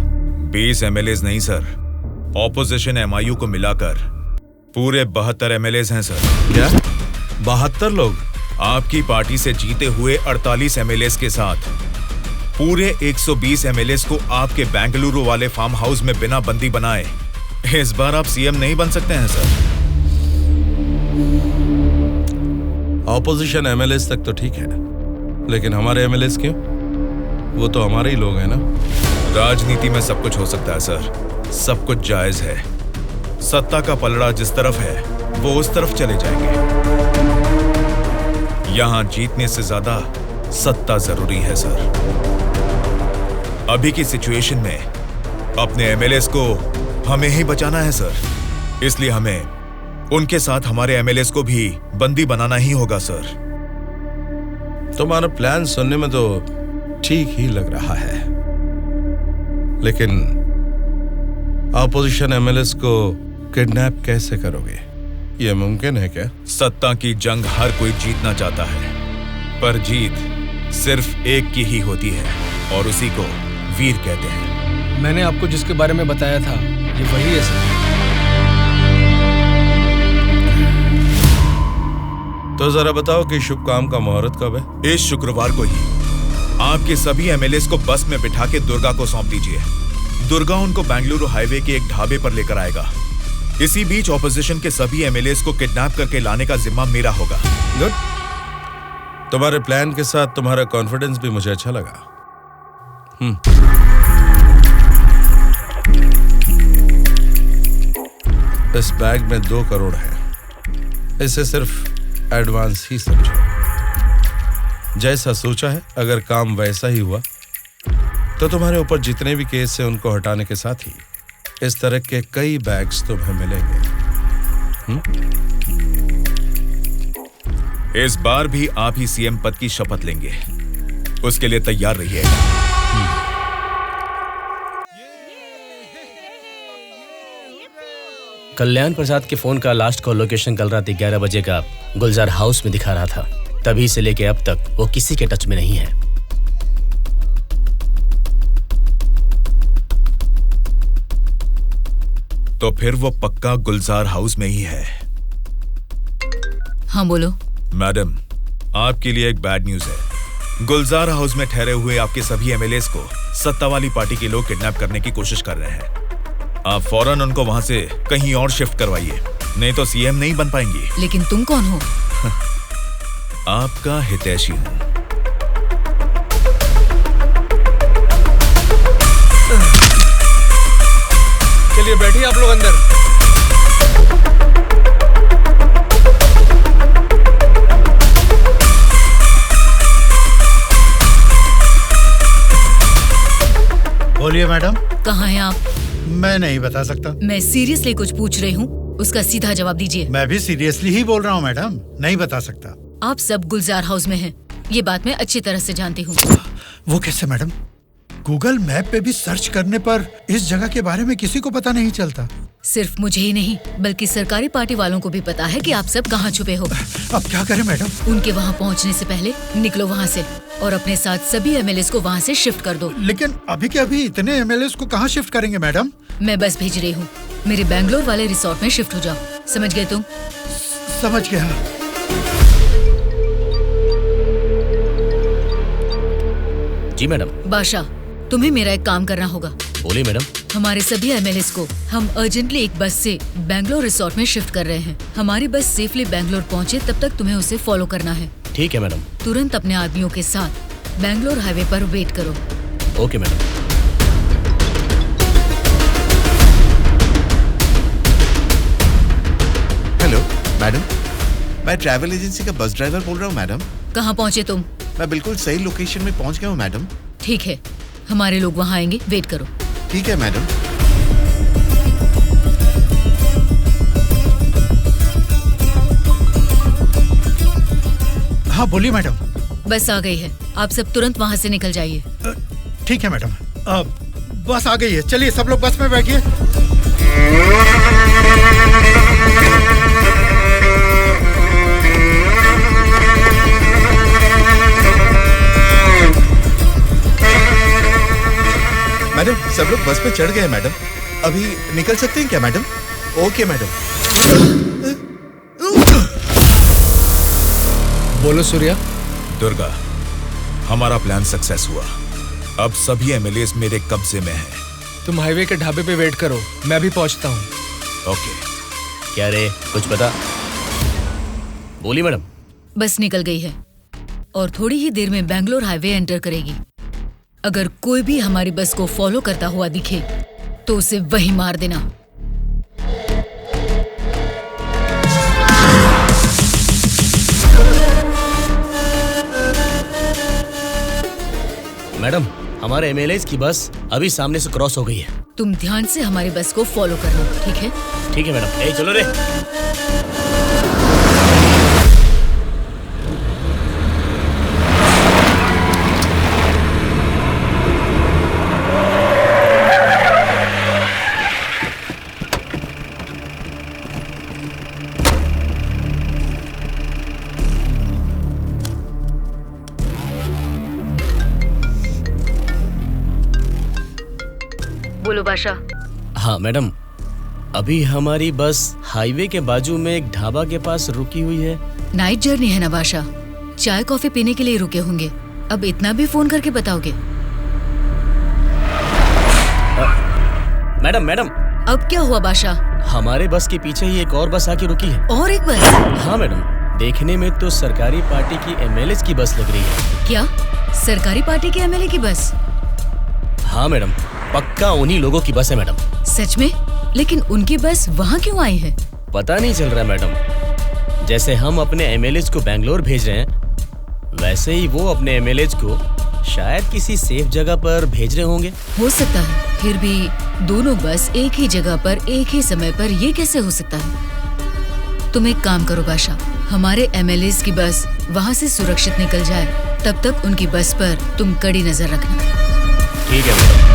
20 एमएलएस नहीं सर, ऑपोजिशन एमआईयू को मिलाकर पूरे 72 एमएलएस हैं सर। क्या 72 लोग? आपकी पार्टी से जीते हुए 48 एमएलएस के साथ पूरे 120 एमएलएस को आपके बेंगलुरु वाले फार्म हाउस में बिना बंदी बनाए इस बार आप सीएम नहीं बन सकते हैं सर। ऑपोजिशन एमएलएस तक तो ठीक है, लेकिन हमारे एमएलएस क्यों? वो तो हमारे ही लोग हैं ना। राजनीति में सब कुछ हो सकता है सर, सब कुछ जायज है। सत्ता का पलड़ा जिस तरफ है वो उस तरफ चले जाएंगे। यहां जीतने से ज्यादा सत्ता जरूरी है सर। अभी की सिचुएशन में अपने एमएलएस को हमें ही बचाना है सर, इसलिए हमें उनके साथ हमारे एमएलएस को भी बंदी बनाना ही होगा सर। तुम्हारा प्लान सुनने में तो ठीक ही लग रहा है, लेकिन ऑपोजिशन एमएलएस को किडनैप कैसे करोगे? यह मुमकिन है क्या? सत्ता की जंग हर कोई जीतना चाहता है, पर जीत सिर्फ एक की ही होती है और उसी को वीर कहते हैं। मैंने आपको जिसके बारे में बताया था ये वही है सर। तो जरा बताओ कि शुभ काम का मुहूर्त कब है? इस शुक्रवार को ही आपके सभी एमएलएस को बस में बिठा के दुर्गा को सौंप दीजिए। दुर्गा उनको बेंगलुरु हाईवे के एक ढाबे पर लेकर आएगा। इसी बीच ऑपोजिशन के सभी एमएलएस को किडनैप करके लाने का जिम्मा मेरा होगा। गुड। तुम्हारे प्लान के साथ तुम्हारा कॉन्फिडेंस भी मुझे अच्छा लगा। इस बैग में 2 करोड़ है, इसे सिर्फ एडवांस ही समझो। जैसा सोचा है, अगर काम वैसा ही हुआ तो तुम्हारे ऊपर जितने भी केस हैं उनको हटाने के साथ ही इस तरह के कई बैग्स तुम्हें मिलेंगे। इस बार भी आप ही सीएम पद की शपथ लेंगे, उसके लिए तैयार रहिए। कल्याण प्रसाद के फोन का लास्ट कॉल लोकेशन कल रात 11 बजे का गुलजार हाउस में दिखा रहा था। तभी से लेके अब तक वो किसी के टच में नहीं है। तो फिर वो पक्का गुलजार हाउस में ही है। हाँ बोलो। मैडम, आपके लिए एक बैड न्यूज है। गुलजार हाउस में ठहरे हुए आपके सभी एमएलएस को सत्ता वाली पार्टी के लोग किडनैप करने की कोशिश कर रहे हैं। आप फौरन उनको वहां से कहीं और शिफ्ट करवाइए, नहीं तो सीएम नहीं बन पाएंगी। लेकिन तुम कौन हो? आपका हितैषी हूं। चलिए बैठिए आप लोग अंदर। बोलिए मैडम। कहाँ हैं आप? मैं नहीं बता सकता। मैं सीरियसली कुछ पूछ रही हूँ, उसका सीधा जवाब दीजिए। मैं भी सीरियसली ही बोल रहा हूँ मैडम, नहीं बता सकता। आप सब गुलजार हाउस में हैं, ये बात मैं अच्छी तरह से जानती हूँ। वो कैसे मैडम? गूगल मैप पे भी सर्च करने पर इस जगह के बारे में किसी को पता नहीं चलता। सिर्फ मुझे ही नहीं बल्कि सरकारी पार्टी वालों को भी पता है कि आप सब कहाँ छुपे हो। अब क्या करें मैडम? उनके वहाँ पहुँचने से पहले निकलो वहाँ से और अपने साथ सभी एमएलएस को वहाँ से शिफ्ट कर दो। लेकिन अभी के अभी इतने एमएलएस को कहाँ शिफ्ट करेंगे मैडम? मैं बस भेज रही हूँ, मेरे बैंगलोर वाले रिसोर्ट में शिफ्ट हो जाओ। समझ गए तुम? समझ गया। जी मैडम। बादशाह, तुम्हें मेरा एक काम करना होगा। बोलिए मैडम। हमारे सभी एमएलएस को हम अर्जेंटली एक बस से बैंगलोर रिसोर्ट में शिफ्ट कर रहे हैं। हमारी बस सेफली बैंगलोर पहुंचे तब तक तुम्हें उसे फॉलो करना है। ठीक है मैडम। तुरंत अपने आदमियों के साथ बैंगलोर हाईवे पर वेट करो। Okay madam. हेलो मैडम, मैं ट्रैवल एजेंसी का बस ड्राइवर बोल रहा हूँ मैडम। कहाँ पहुँचे तुम? मैं बिल्कुल सही लोकेशन में पहुँच गया हूँ मैडम। ठीक है, हमारे लोग वहाँ आएंगे, वेट करो। ठीक है मैडम। हाँ बोलिए मैडम। बस आ गई है, आप सब तुरंत वहाँ से निकल जाइए। ठीक है मैडम। बस आ गई है, चलिए सब लोग बस में बैठिए। मैडम सब लोग बस पे चढ़ गए मैडम, अभी निकल सकते हैं क्या मैडम? Okay madam. बोलो सूर्या। दुर्गा, हमारा प्लान सक्सेस हुआ। अब सभी एमएलएस मेरे कब्जे में हैं। तुम हाईवे के ढाबे पे वेट करो, मैं भी पहुंचता हूँ। ओके। क्या रे, कुछ पता? बोली मैडम। बस निकल गई है और थोड़ी ही देर में बैंगलोर हाईवे एंटर करेगी। अगर कोई भी हमारी बस को फॉलो करता हुआ दिखे तो उसे वहीं मार देना। मैडम, हमारे एमएलएस की बस अभी सामने से क्रॉस हो गई है। तुम ध्यान से हमारी बस को फॉलो करना, ठीक है? ठीक है मैडम। ए चलो रे। बोलो बादशाह। हाँ मैडम, अभी हमारी बस हाईवे के बाजू में एक ढाबा के पास रुकी हुई है। नाइट जर्नी है ना बादशाह, चाय कॉफी पीने के लिए रुके होंगे। अब इतना भी फोन करके बताओगे? Madam madam. अब क्या हुआ बादशाह? हमारे बस के पीछे ही एक और बस आके रुकी है। और एक बस? हाँ मैडम, देखने में तो सरकारी पार्टी की एमएलए की बस लग रही है। क्या सरकारी पार्टी के एमएलए की बस? हाँ मैडम, पक्का उन्हीं लोगों की बस है मैडम। सच में? लेकिन उनकी बस वहाँ क्यों आई है? पता नहीं चल रहा मैडम। जैसे हम अपने एमएलएज को बैंगलोर भेज रहे हैं, वैसे ही वो अपने एमएलएज को शायद किसी सेफ जगह पर भेज रहे होंगे। हो सकता है, फिर भी दोनों बस एक ही जगह पर एक ही समय पर ये कैसे हो सकता है? तुम एक काम करो बादशाह, हमारे एमएलएज की बस वहाँ से सुरक्षित निकल जाए, तब तक उनकी बस पर तुम कड़ी नजर रखना। ठीक है मैडम।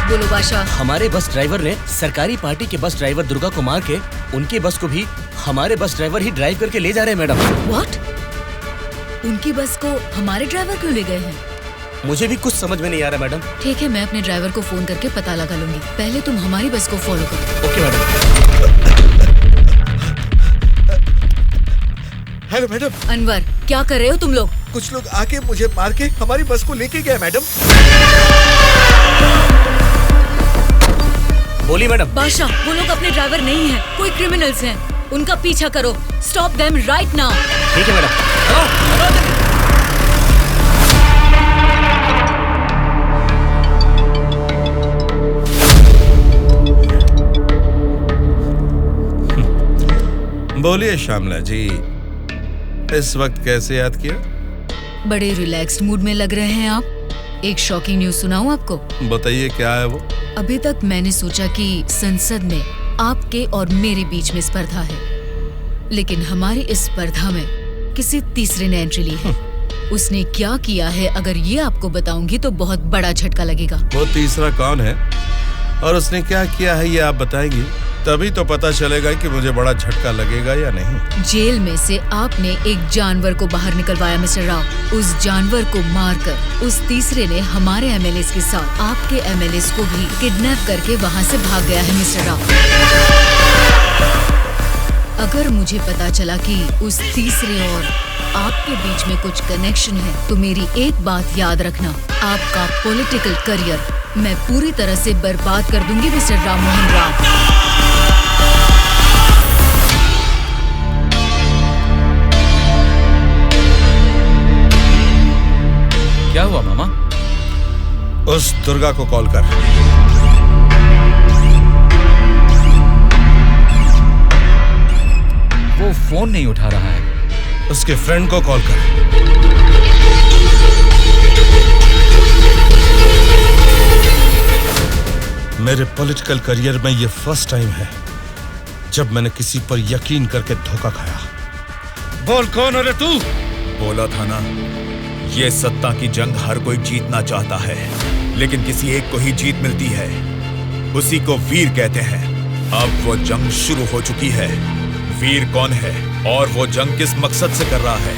बोलो बादशाह। हमारे बस ड्राइवर ने सरकारी पार्टी के बस ड्राइवर दुर्गा को मार के उनकी बस को भी हमारे बस ड्राइवर ही ड्राइव करके ले जा रहे हैं मैडम। व्हाट? उनकी बस को हमारे ड्राइवर क्यों ले गए हैं? मुझे भी कुछ समझ में नहीं आ रहा मैडम। ठीक है, मैं अपने ड्राइवर को फोन करके पता लगा लूंगी। पहले तुम हमारी बस को फॉलो करो। Okay madam. Hello madam. Anwar, क्या कर रहे हो तुम लोग? कुछ लोग आके मुझे मार के हमारी बस को लेके गए मैडम। बोली मैडम। बादशाह, वो लोग अपने ड्राइवर नहीं हैं, कोई क्रिमिनल्स हैं। उनका पीछा करो। Stop them right now. ठीक है मैडम। बोलिए श्यामला जी, इस वक्त कैसे याद किया? बड़े रिलैक्स्ड मूड में लग रहे हैं आप। एक शॉकिंग न्यूज सुनाऊं आपको? बताइए, क्या है वो? अभी तक मैंने सोचा कि संसद में आपके और मेरे बीच में स्पर्धा है, लेकिन हमारी इस स्पर्धा में किसी तीसरे ने एंट्री ली है। उसने क्या किया है अगर ये आपको बताऊंगी तो बहुत बड़ा झटका लगेगा। वो तीसरा कौन है और उसने क्या किया है ये आप बताएंगी, तभी तो पता चलेगा कि मुझे बड़ा झटका लगेगा या नहीं। जेल में से आपने एक जानवर को बाहर निकलवाया मिस्टर राव। उस जानवर को मारकर उस तीसरे ने हमारे एमएलएस के साथ आपके एमएलएस को भी किडनैप करके वहाँ से भाग गया है मिस्टर राव। अगर मुझे पता चला कि उस तीसरे और आपके बीच में कुछ कनेक्शन है तो मेरी एक बात याद रखना, आपका पॉलिटिकल करियर मैं पूरी तरह से बर्बाद कर दूंगी मिस्टर राम मोहन राव। क्या हुआ मामा? उस दुर्गा को कॉल कर। वो फोन नहीं उठा रहा है। उसके फ्रेंड को कॉल कर। मेरे पॉलिटिकल करियर में ये फर्स्ट टाइम है जब मैंने किसी पर यकीन करके धोखा खाया। बोल कौन है रे तू? बोला था ना, ये सत्ता की जंग हर कोई जीतना चाहता है, लेकिन किसी एक को ही जीत मिलती है, उसी को वीर कहते हैं। अब वो जंग शुरू हो चुकी है। वीर कौन है और वो जंग किस मकसद से कर रहा है,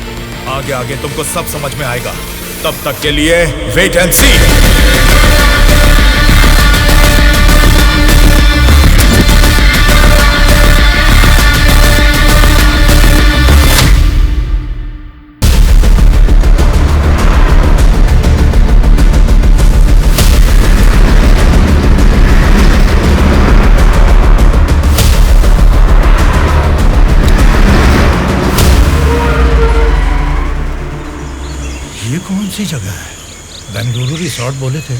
आगे आगे तुमको सब समझ में आएगा। तब तक के लिए वेट एंड सी। कौन सी जगह है? बेंगलुरु रिसोर्ट बोले थे,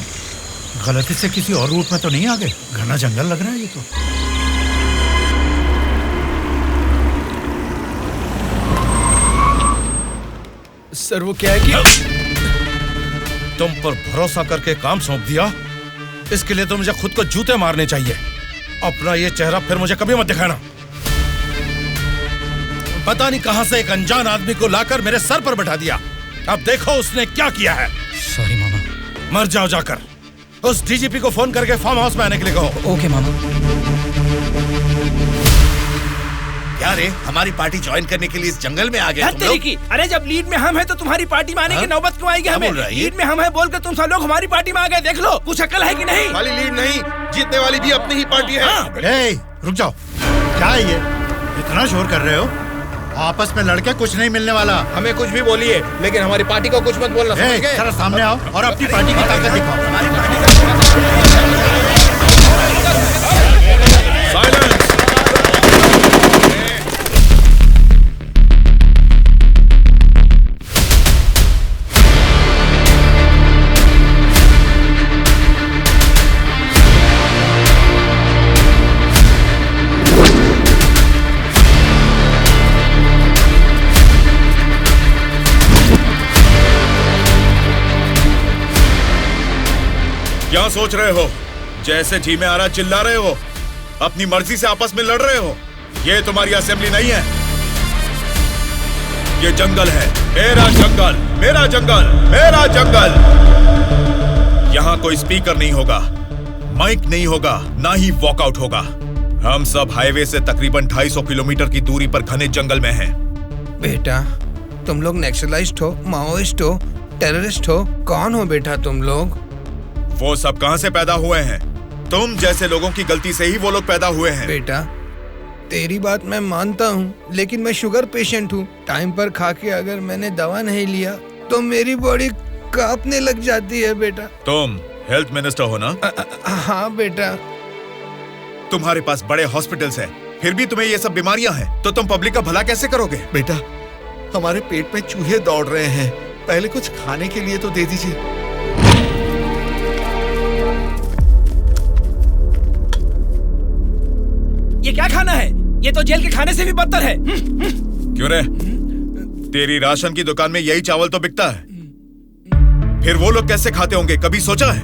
गलती से किसी और रूट में तो नहीं आ गए? घना जंगल लग रहा है ये तो। सर वो क्या है कि तुम पर भरोसा करके काम सौंप दिया, इसके लिए तो मुझे खुद को जूते मारने चाहिए। अपना ये चेहरा फिर मुझे कभी मत दिखाना। पता नहीं कहां से एक अनजान आदमी को लाकर मेरे सर पर बैठा दिया। अब देखो उसने क्या किया है। सॉरी मामा। मर जाओ जाकर। उस डीजीपी को फोन करके फार्म हाउस में आने के लिए कहो। ओके मामा। क्या रे, हमारी पार्टी ज्वाइन करने के लिए इस जंगल में आ गए तुम लोग? अरे जब लीड में हम हैं तो तुम्हारी पार्टी में आने की नौबत क्यों आएगी हमें? लीड में हम हैं बोलकर तुम सब लोग हमारी पार्टी में आ गए। देख लो, कुछ अकल है कि नहीं? खाली लीड नहीं, जीतने वाली भी अपनी ही पार्टी है। रुक जाओ, क्या है ये? इतना शोर कर रहे हो? आपस में लड़के कुछ नहीं मिलने वाला। हमें कुछ भी बोलिए, लेकिन हमारी पार्टी को कुछ मत बोलना। समझ गए? जरा सामने आओ और अपनी पार्टी की ताकत दिखाओ। हमारी पार्टी का क्या सोच रहे हो? जैसे जी में आ रहा चिल्ला रहे हो, अपनी मर्जी से आपस में लड़ रहे हो। ये तुम्हारी असेंबली नहीं है, ये जंगल है। मेरा जंगल, मेरा जंगल, मेरा जंगल। यहाँ कोई स्पीकर नहीं होगा, माइक नहीं होगा, ना ही वॉकआउट होगा। हम सब हाईवे से तकरीबन 250 किलोमीटर की दूरी पर घने जंगल में हैं। बेटा, तुम लोग नेक्सलाइस्ट हो, माओइस्ट हो, टेररिस्ट हो, कौन हो बेटा तुम लोग? वो सब कहां से पैदा हुए हैं? तुम जैसे लोगों की गलती से ही वो लोग पैदा हुए हैं। बेटा, तेरी बात मैं मानता हूँ, लेकिन मैं शुगर पेशेंट हूँ। टाइम पर खा के अगर मैंने दवा नहीं लिया तो मेरी बॉडी कांपने लग जाती है बेटा। तुम हेल्थ मिनिस्टर हो ना? हाँ बेटा। तुम्हारे पास बड़े हॉस्पिटल्स हैं, फिर भी तुम्हें ये सब बीमारियां हैं, तो तुम पब्लिक का भला कैसे करोगे? बेटा, हमारे पेट में चूहे दौड़ रहे हैं, पहले कुछ खाने के लिए तो दे दीजिए। ये क्या खाना है? ये तो जेल के खाने से भी बदतर है। क्यों रे? तेरी राशन की दुकान में यही चावल तो बिकता है, फिर वो लोग कैसे खाते होंगे, कभी सोचा है?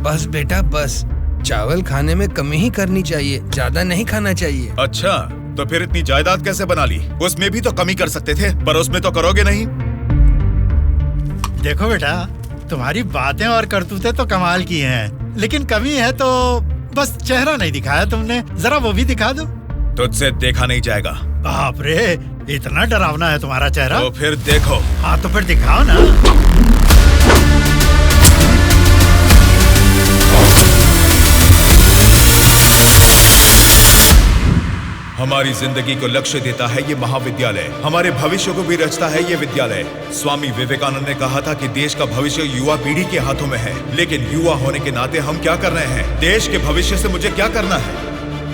बस बेटा बस, चावल खाने में कमी ही करनी चाहिए, ज्यादा नहीं खाना चाहिए। अच्छा, तो फिर इतनी जायदाद कैसे बना ली? उसमें भी तो कमी कर सकते थे, पर उसमें तो करोगे नहीं। देखो बेटा, तुम्हारी बातें और करतूतें तो कमाल की हैं, लेकिन कमी है तो बस चेहरा नहीं दिखाया तुमने, जरा वो भी दिखा दो। तुझसे देखा नहीं जाएगा। बाप रे, इतना डरावना है तुम्हारा चेहरा? तो फिर देखो। हाँ तो फिर दिखाओ ना। हमारी जिंदगी को लक्ष्य देता है ये महाविद्यालय, हमारे भविष्य को भी रचता है ये विद्यालय। स्वामी विवेकानंद ने कहा था कि देश का भविष्य युवा पीढ़ी के हाथों में है, लेकिन युवा होने के नाते हम क्या कर रहे हैं? देश के भविष्य से मुझे क्या करना है,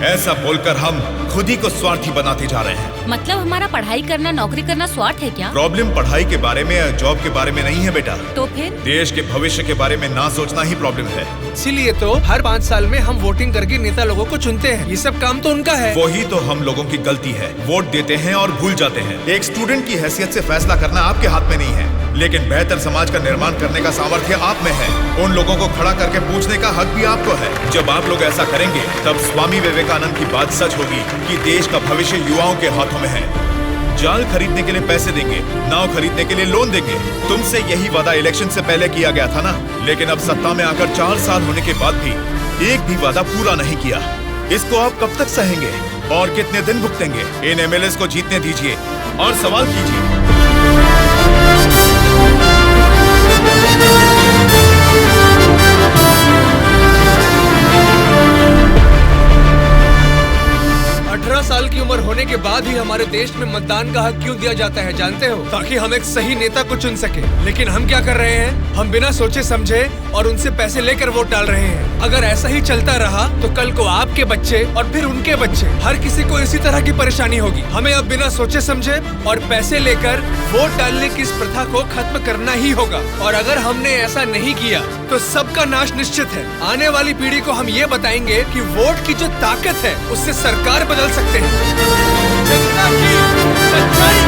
ऐसा बोलकर हम खुद ही को स्वार्थी बनाते जा रहे हैं। मतलब हमारा पढ़ाई करना, नौकरी करना स्वार्थ है क्या? प्रॉब्लम पढ़ाई के बारे में या जॉब के बारे में नहीं है बेटा, तो फिर देश के भविष्य के बारे में ना सोचना ही प्रॉब्लम है। इसीलिए तो हर 5 साल में हम वोटिंग करके नेता लोगों को चुनते हैं, ये सब काम तो उनका है। वही तो हम लोगों की गलती है, वोट देते हैं और भूल जाते हैं। एक स्टूडेंट की हैसियत से फैसला करना आपके हाथ में नहीं है, लेकिन बेहतर समाज का निर्माण करने का सामर्थ्य आप में है। उन लोगों को खड़ा करके पूछने का हक भी आपको है। जब आप लोग ऐसा करेंगे तब स्वामी विवेकानंद की बात सच होगी कि देश का भविष्य युवाओं के हाथों में है। जाल खरीदने के लिए पैसे देंगे, नाव खरीदने के लिए लोन देंगे। तुमसे यही वादा इलेक्शन से पहले किया गया था ना, लेकिन अब सत्ता में आकर 4 साल होने के बाद भी एक भी वादा पूरा नहीं किया। इसको आप कब तक सहेंगे और कितने दिन भुगतेंगे? इन एमएलएस को जीतने दीजिए और सवाल कीजिए। 18 साल की उम्र होने के बाद ही हमारे देश में मतदान का हक क्यों दिया जाता है जानते हो? ताकि हम एक सही नेता को चुन सके। लेकिन हम क्या कर रहे हैं? हम बिना सोचे समझे और उनसे पैसे लेकर वोट डाल रहे हैं। अगर ऐसा ही चलता रहा तो कल को आपके बच्चे और फिर उनके बच्चे, हर किसी को इसी तरह की परेशानी होगी। हमें अब बिना सोचे समझे और पैसे लेकर वोट डालने की इस प्रथा को खत्म करना ही होगा। और अगर हमने ऐसा नहीं किया तो सबका नाश निश्चित है। आने वाली पीढ़ी को हम ये बताएंगे कि वोट की जो ताकत है उससे सरकार बदल सकते हैं। जनता की सच्चाई।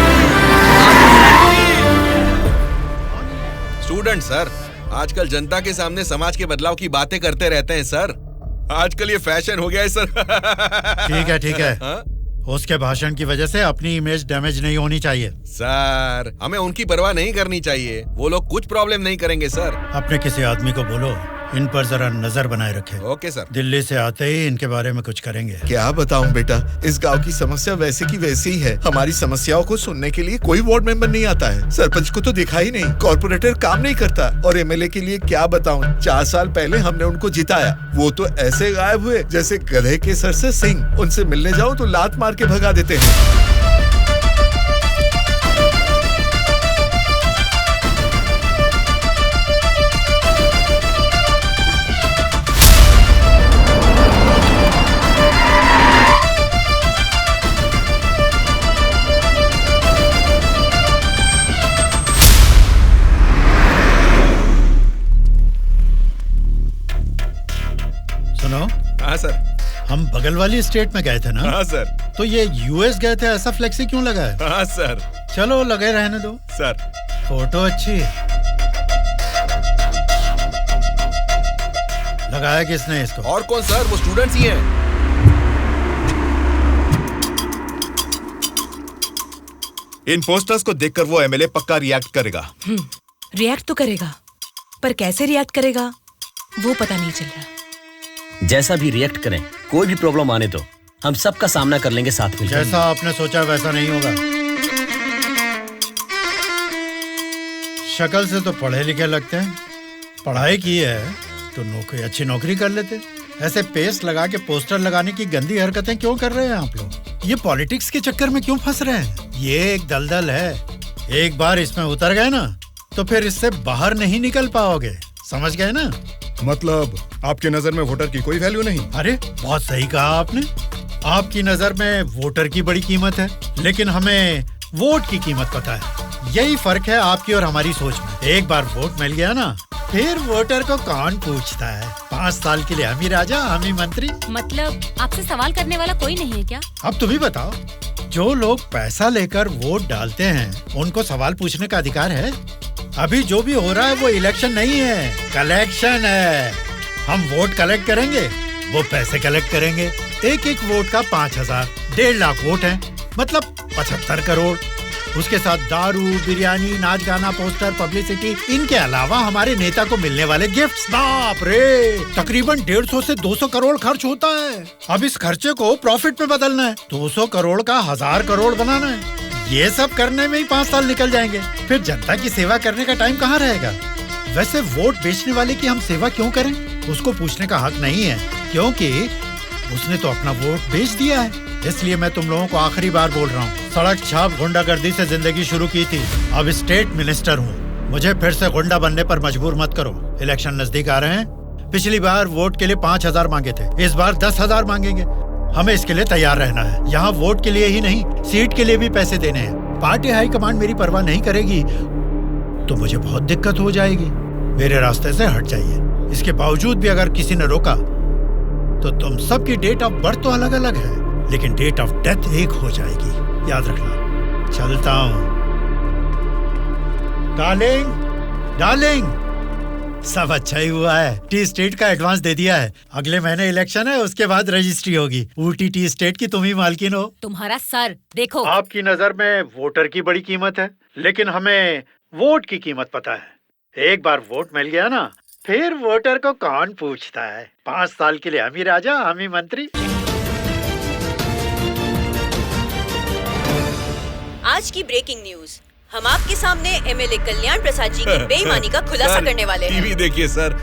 स्टूडेंट सर, आजकल जनता के सामने समाज के बदलाव की बातें करते रहते हैं सर। आजकल ये फैशन हो गया है सर। ठीक है। हाँ? उसके भाषण की वजह से अपनी इमेज डैमेज नहीं होनी चाहिए। सर, हमें उनकी परवाह नहीं करनी चाहिए, वो लोग कुछ प्रॉब्लम नहीं करेंगे सर। अपने किसी आदमी को बोलो इन पर जरा नजर बनाए रखे। Okay sir. दिल्ली से आते ही इनके बारे में कुछ करेंगे। क्या बताऊं बेटा, इस गांव की समस्या वैसे की वैसी ही है। हमारी समस्याओं को सुनने के लिए कोई वार्ड मेंबर नहीं आता है। सरपंच को तो दिखा ही नहीं, कॉर्पोरेटर काम नहीं करता, और एमएलए के लिए क्या बताऊं, 4 साल पहले हमने उनको जिताया, वो तो ऐसे गायब हुए जैसे गधे के सर से सिंह। उनसे मिलने जाओ तो लात मार के भगा देते हैं। हाँ सर। हम बगल वाली स्टेट में गए थे ना? हाँ सर। तो ये यूएस गए थे, ऐसा फ्लेक्सी क्यों लगा है? हाँ सर। चलो लगे रहने दो सर। फोटो अच्छी है। लगाया किसने इसको? और कौन सर, वो स्टूडेंट्स ही हैं। इन पोस्टर्स को देखकर वो एमएलए पक्का रिएक्ट करेगा। रिएक्ट तो करेगा, पर कैसे रिएक्ट करेगा वो पता नहीं चल रहा। जैसा भी रिएक्ट करें, कोई भी प्रॉब्लम आने दो, हम सबका सामना कर लेंगे साथ में। जैसा आपने सोचा वैसा नहीं होगा। शक्ल से तो पढ़े लिखे लगते हैं, पढ़ाई की है तो नौकरी, अच्छी नौकरी कर लेते। ऐसे पेस्ट लगा के पोस्टर लगाने की गंदी हरकतें क्यों कर रहे हैं आप लोग? ये पॉलिटिक्स के चक्कर में क्यों फंस रहे हैं? ये एक दलदल है, एक बार इसमें उतर गए ना तो फिर इससे बाहर नहीं निकल पाओगे, समझ गए ना? मतलब आपके नजर में वोटर की कोई वैल्यू नहीं? अरे बहुत सही कहा आपने। आपकी नजर में वोटर की बड़ी कीमत है, लेकिन हमें वोट की कीमत पता है। यही फर्क है आपकी और हमारी सोच में। एक बार वोट मिल गया ना, फिर वोटर को कौन पूछता है? 5 साल के लिए हम ही राजा, हम ही मंत्री। मतलब आपसे सवाल करने वाला कोई नहीं है क्या? अब तुम ही बताओ, जो लोग पैसा लेकर वोट डालते हैं उनको सवाल पूछने का अधिकार है? अभी जो भी हो रहा है वो इलेक्शन नहीं है, कलेक्शन है। हम वोट कलेक्ट करेंगे, वो पैसे कलेक्ट करेंगे। एक एक वोट का 5,000, 1.5 लाख वोट हैं, मतलब 75 करोड़। उसके साथ दारू, बिरयानी, नाच गाना, पोस्टर, पब्लिसिटी, इनके अलावा हमारे नेता को मिलने वाले गिफ्ट्स, बाप रे, तकरीबन 150 से 200 करोड़ खर्च होता है। अब इस खर्चे को प्रॉफिट में बदलना है, 200 करोड़ का 1000 करोड़ बनाना है। ये सब करने में ही 5 साल निकल जाएंगे। फिर जनता की सेवा करने का टाइम कहाँ रहेगा? वैसे वोट बेचने वाले की हम सेवा क्यों करें? उसको पूछने का हक नहीं है, क्योंकि उसने तो अपना वोट बेच दिया है। इसलिए मैं तुम लोगों को आखिरी बार बोल रहा हूँ, सड़क छाप गुंडागर्दी से जिंदगी शुरू की थी, अब स्टेट मिनिस्टर हूँ। मुझे फिर से गुंडा बनने पर मजबूर मत करो। इलेक्शन नजदीक आ रहे हैं। पिछली बार वोट के लिए 5,000 मांगे थे, इस बार 10,000 मांगेंगे। हमें इसके लिए तैयार रहना है। यहाँ वोट के लिए ही नहीं, सीट के लिए भी पैसे देने हैं। पार्टी हाईकमांड मेरी परवाह नहीं करेगी तो मुझे बहुत दिक्कत हो जाएगी। मेरे रास्ते से हट जाइए। इसके बावजूद भी अगर किसी ने रोका तो तुम सबकी डेट ऑफ बर्थ तो अलग अलग है, लेकिन डेट ऑफ डेथ एक हो जाएगी, याद रखना। चलता हूँ। डार्लिंग, डार्लिंग, सब अच्छा ही हुआ है। टी स्टेट का एडवांस दे दिया है। अगले महीने इलेक्शन है, उसके बाद रजिस्ट्री होगी। ऊटी टी स्टेट की तुम ही मालकिन हो। तुम्हारा सर देखो। आपकी नजर में वोटर की बड़ी कीमत है, लेकिन हमें वोट की कीमत पता है। एक बार वोट मिल गया ना, फिर वोटर को कौन पूछता है। 5 साल के लिए हम ही राजा, हम ही मंत्री। आज की ब्रेकिंग न्यूज, हम आपके सामने एमएलए कल्याण प्रसाद जी की बेईमानी का खुलासा करने वाले हैं। टीवी देखिए सर।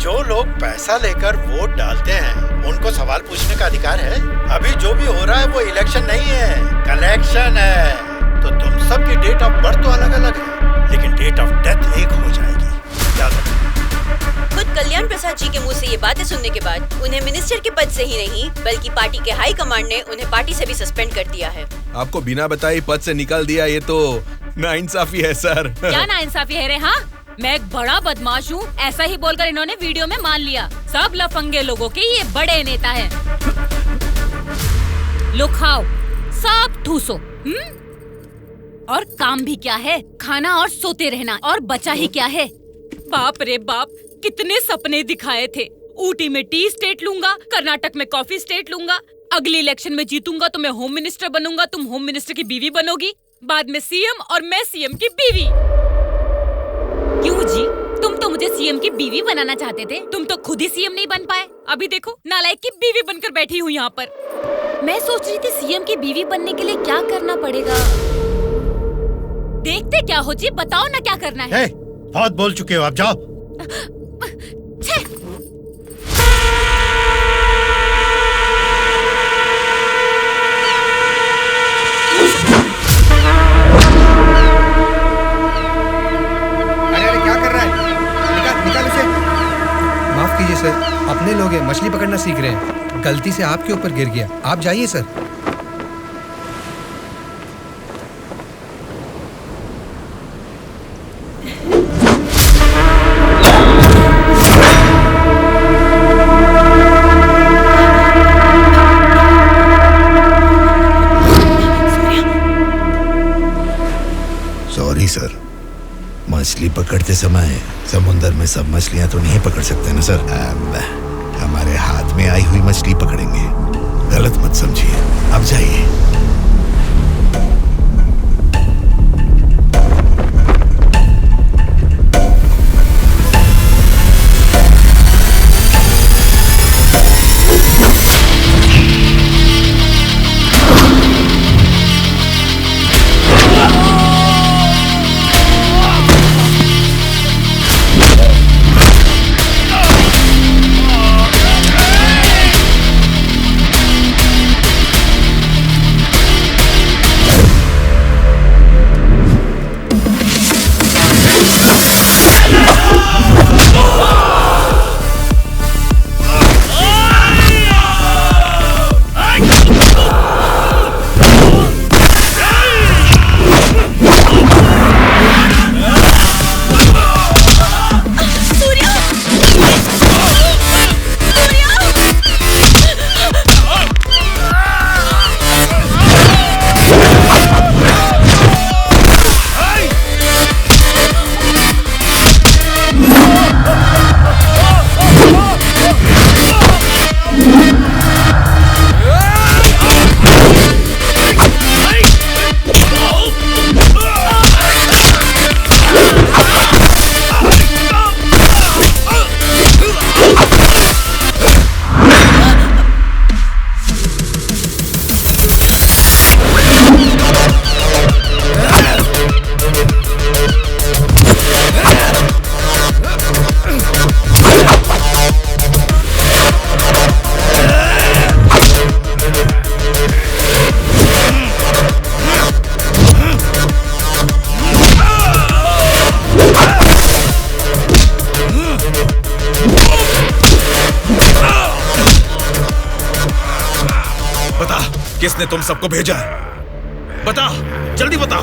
जो लोग पैसा लेकर वोट डालते हैं, उनको सवाल पूछने का अधिकार है। अभी जो भी हो रहा है वो इलेक्शन नहीं है, कलेक्शन है। तो तुम सबकी डेट ऑफ बर्थ तो अलग अलग है, लेकिन डेट ऑफ डेथ एक हो जाएगी, याद रखना। खुद कल्याण प्रसाद जी के मुंह से ये बातें सुनने के बाद उन्हें मिनिस्टर के पद से ही नहीं, बल्कि पार्टी के हाई कमांड ने उन्हें पार्टी से भी सस्पेंड कर दिया है। आपको बिना बताए पद से निकाल दिया, ये तो नाइंसाफी है सर। क्या नाइंसाफी है रे? हाँ, मैं एक बड़ा बदमाश हूँ, ऐसा ही बोलकर इन्होंने वीडियो में मान लिया। सब लफंगे लोगों के ये बड़े नेता हैं। लो खाओ, सब ठूसो। और काम भी क्या है? खाना और सोते रहना। और बचा ही क्या है? बाप रे बाप, कितने सपने दिखाए थे। ऊटी में टी स्टेट लूंगा, कर्नाटक में कॉफी स्टेट लूंगा, अगली इलेक्शन में जीतूंगा तो मैं होम मिनिस्टर बनूंगा, तुम होम मिनिस्टर की बीवी बनोगी, बाद में सीएम और मैं सीएम की बीवी। क्यों जी, तुम तो मुझे सीएम की बीवी बनाना चाहते थे, तुम तो खुद ही सीएम नहीं बन पाए। अभी देखो, नालायक की बीवी बनकर बैठी हूँ यहाँ पर। मैं सोच रही थी सीएम की बीवी बनने के लिए क्या करना पड़ेगा। देखते क्या हो जी, बताओ ना क्या करना है। बहुत बोल चुके हो, आप जाओ। अरे क्या कर रहा है? निकाल उसे। माफ कीजिए सर, अपने लोग हैं, मछली पकड़ना सीख रहे हैं, गलती से आपके ऊपर गिर गया। आप जाइए सर। सॉरी सर, मछली पकड़ते समय समुंदर में सब मछलियां तो नहीं पकड़ सकते ना सर। हमारे हाथ में आई हुई मछली पकड़ेंगे, गलत मत समझिए। अब जाइए। किसने तुम सबको भेजा है? बता, जल्दी बता।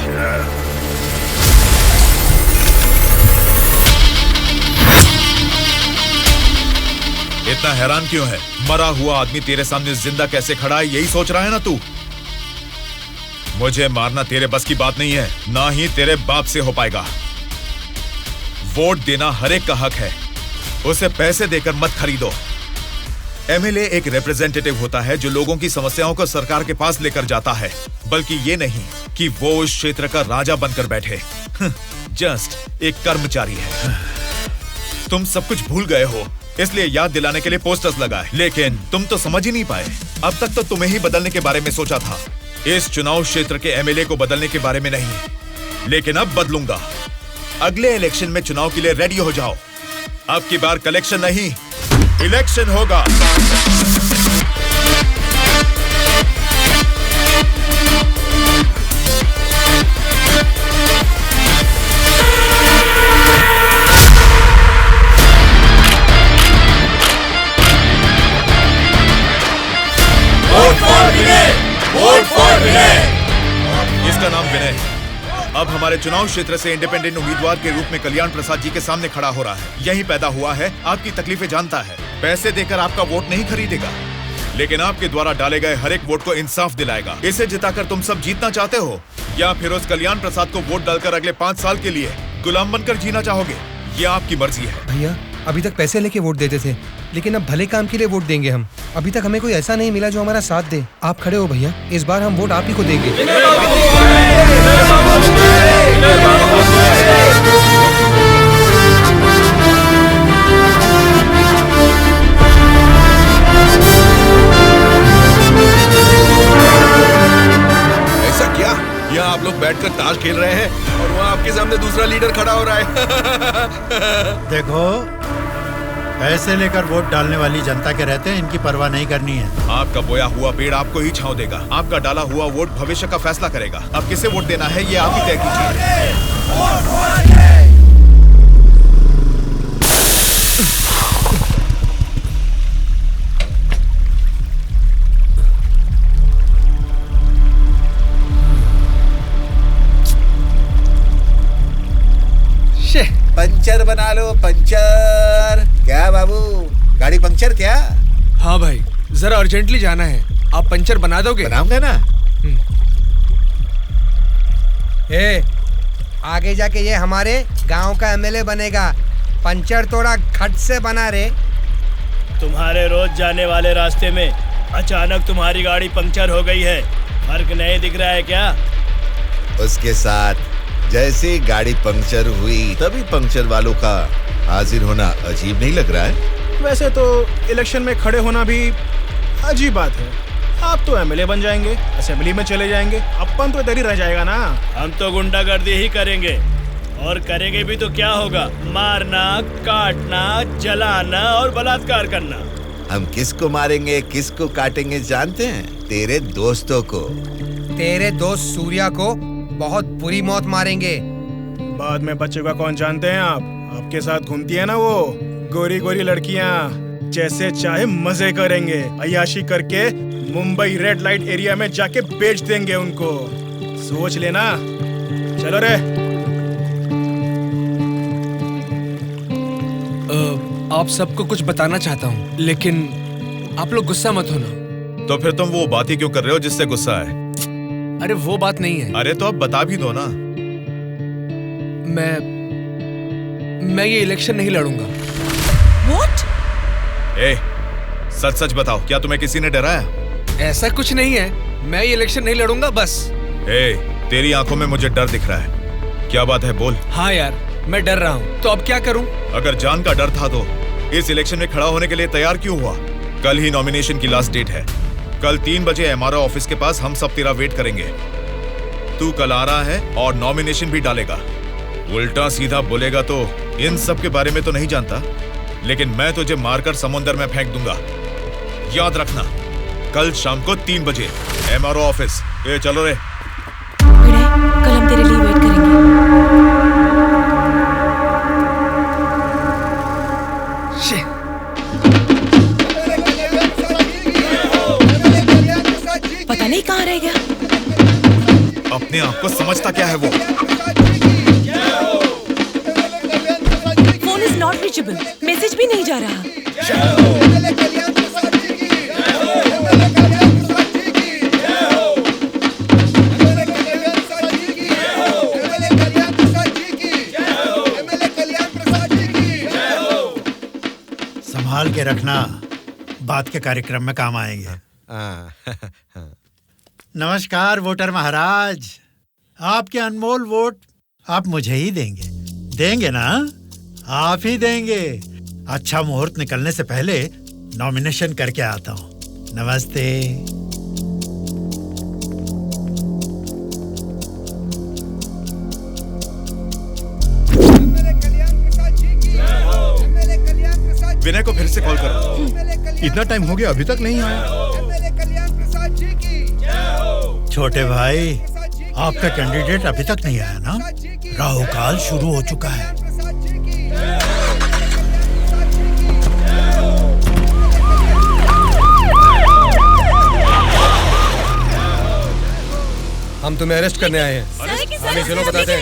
इतना हैरान क्यों है? मरा हुआ आदमी तेरे सामने जिंदा कैसे खड़ा है, यही सोच रहा है ना तू? मुझे मारना तेरे बस की बात नहीं है, ना ही तेरे बाप से हो पाएगा। वोट देना हर एक का हक है, उसे पैसे देकर मत खरीदो। एमएलए एक रिप्रेजेंटेटिव होता है जो लोगों की समस्याओं को सरकार के पास लेकर जाता है, बल्कि ये नहीं कि वो उस क्षेत्र का राजा बनकर बैठे। जस्ट एक कर्मचारी है। तुम सब कुछ भूल गए हो, इसलिए याद दिलाने के लिए पोस्टर्स लगाए, लेकिन तुम तो समझ ही नहीं पाए। अब तक तो तुम्हें ही बदलने के बारे में सोचा था, इस चुनाव क्षेत्र के एमएलए को बदलने के बारे में नहीं। लेकिन अब बदलूंगा। अगले इलेक्शन में चुनाव के लिए रेडी हो जाओ। अब की बार कलेक्शन नहीं, इलेक्शन होगा। इसका नाम विनय है। अब हमारे चुनाव क्षेत्र से इंडिपेंडेंट उम्मीदवार के रूप में कल्याण प्रसाद जी के सामने खड़ा हो रहा है। यही पैदा हुआ है, आपकी तकलीफें जानता है। पैसे देकर आपका वोट नहीं खरीदेगा, लेकिन आपके द्वारा डाले गए हर एक वोट को इंसाफ दिलाएगा। इसे जिताकर तुम सब जीतना चाहते हो, या फिर उस कल्याण प्रसाद को वोट डालकर अगले 5 साल के लिए गुलाम बनकर जीना चाहोगे? ये आपकी मर्जी है। भैया, अभी तक पैसे लेके वोट देते थे, लेकिन अब भले काम के लिए वोट देंगे हम। अभी तक हमें कोई ऐसा नहीं मिला जो हमारा साथ दे। आप खड़े हो भैया, इस बार हम वोट आप ही को देंगे। ऐसा क्या? यहाँ आप लोग बैठकर ताश खेल रहे हैं और वहाँ आपके सामने दूसरा लीडर खड़ा हो रहा है। देखो, पैसे लेकर वोट डालने वाली जनता के रहते हैं, इनकी परवाह नहीं करनी है। आपका बोया हुआ पेड़ आपको ही छांव देगा। आपका डाला हुआ वोट भविष्य का फैसला करेगा। अब किसे वोट देना है, ये आप ही तय कीजिए। पंचर बना लो, पंचर। क्या बाबू, गाड़ी पंचर क्या? हाँ भाई, जरा अर्जेंटली जाना है, आप पंचर बना दोगे? बनाऊंगा ना। आगे जाके ये हमारे गांव का एमएलए बनेगा। पंचर थोड़ा खट से बना रे। तुम्हारे रोज जाने वाले रास्ते में अचानक तुम्हारी गाड़ी पंक्चर हो गई है, फर्क नहीं दिख रहा है क्या? उसके साथ जैसे गाड़ी पंक्चर हुई तभी पंक्चर वालों का हाजिर होना अजीब नहीं लग रहा है? वैसे तो इलेक्शन में खड़े होना भी अजीब बात है। आप तो एमएलए बन जाएंगे, असेंबली में चले जाएंगे, अपन तो इधर ही रह जाएगा ना। हम तो गुंडागर्दी ही करेंगे, और करेंगे भी तो क्या होगा? मारना, काटना, जलाना और बलात्कार करना। हम किसको मारेंगे, किसको काटेंगे जानते हैं? तेरे दोस्तों को। तेरे दोस्त सूर्या को बहुत बुरी मौत मारेंगे। बाद में बच्चों कौन जानते हैं आप? आपके साथ घूमती है ना वो गोरी गोरी लड़कियां, जैसे चाहे मजे करेंगे। अय्याशी करके मुंबई रेड लाइट एरिया में जाके बेच देंगे उनको, सोच लेना। चलो रे। आप सबको कुछ बताना चाहता हूँ, लेकिन आप लोग गुस्सा मत होना। तो फिर तुम वो बात ही क्यों कर रहे हो जिससे गुस्सा है? अरे वो बात नहीं है। अरे तो अब बता भी दो ना। मैं ये इलेक्शन नहीं लड़ूंगा। What? ए, सच सच बताओ, क्या तुम्हें किसी ने डराया? ऐसा कुछ नहीं है, मैं ये इलेक्शन नहीं लड़ूंगा बस। ए, तेरी आंखों में मुझे डर दिख रहा है। क्या बात है, बोल। हाँ यार, मैं डर रहा हूँ, तो अब क्या करूँ? अगर जान का डर था तो इस इलेक्शन में खड़ा होने के लिए तैयार क्यों हुआ? कल ही नॉमिनेशन की लास्ट डेट है। कल 3 बजे एमआरओ ऑफिस के पास हम सब तेरा वेट करेंगे। तू कल आ रहा है और नॉमिनेशन भी डालेगा। उल्टा सीधा बोलेगा तो इन सब के बारे में तो नहीं जानता, लेकिन मैं तुझे मारकर समुंदर में फेंक दूंगा। याद रखना, कल शाम को 3 बजे एमआरओ ऑफिस। ये चलो रे। कल हम तेरे लिए वेट करेंगे। पता नहीं कहाँ कुछ समझता क्या है वो? Phone is not reachable, message भी नहीं जा रहा। संभाल के रखना, बात के कार्यक्रम में काम आएंगे। नमस्कार वोटर महाराज, आपके अनमोल वोट आप मुझे ही देंगे ना? आप ही देंगे। अच्छा मुहूर्त निकलने से पहले नॉमिनेशन करके आता हूँ। नमस्ते। विनय को फिर से कॉल करो। इतना टाइम हो गया अभी तक नहीं आया। छोटे भाई, आपका कैंडिडेट अभी तक नहीं आया ना? राहु काल शुरू हो चुका है। हम तुम्हें अरेस्ट करने आए हैं। हमें चलो बताते हैं।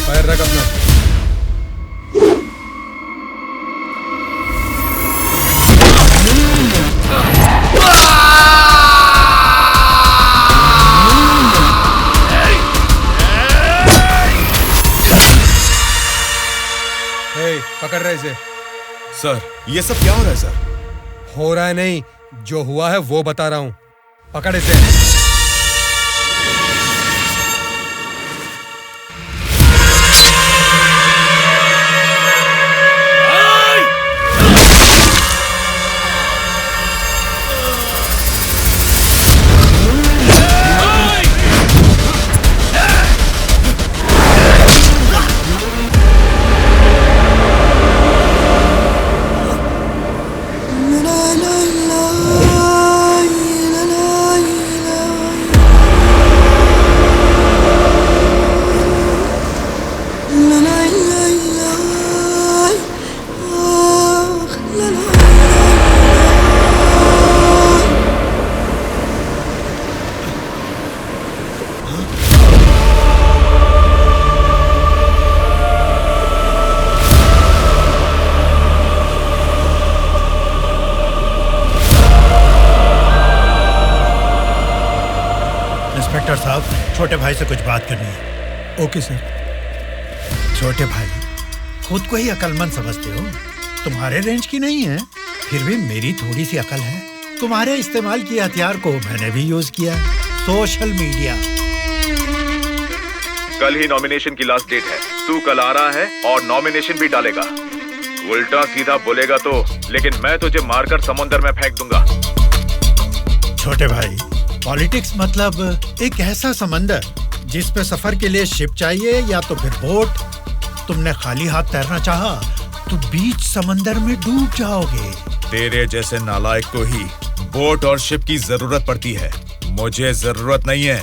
पैर रख अपना। पकड़ रहे इसे। सर, ये सब क्या हो रहा है सर? हो रहा है नहीं, जो हुआ है वो बता रहा हूँ। पकड़ इसे। इंस्पेक्टर साहब, छोटे भाई से कुछ बात करनी है। Okay sir. छोटे भाई, खुद को ही अकलमंद समझते हो, तुम्हारे रेंज की नहीं है, फिर भी मेरी थोड़ी सी अकल है। तुम्हारे इस्तेमाल किए हथियार को मैंने भी यूज किया, सोशल मीडिया। कल ही नॉमिनेशन की लास्ट डेट है। तू कल आ रहा है और नॉमिनेशन भी डालेगा। उल्टा सीधा बोलेगा तो, लेकिन मैं तुझे मारकर समुद्र में फेंक दूंगा। छोटे भाई, पॉलिटिक्स मतलब एक ऐसा समंदर जिस पे सफर के लिए शिप चाहिए या तो फिर बोट। तुमने खाली हाथ तैरना चाहा तो बीच समंदर में डूब जाओगे। तेरे जैसे नालायक को ही बोट और शिप की जरूरत पड़ती है, मुझे जरूरत नहीं है।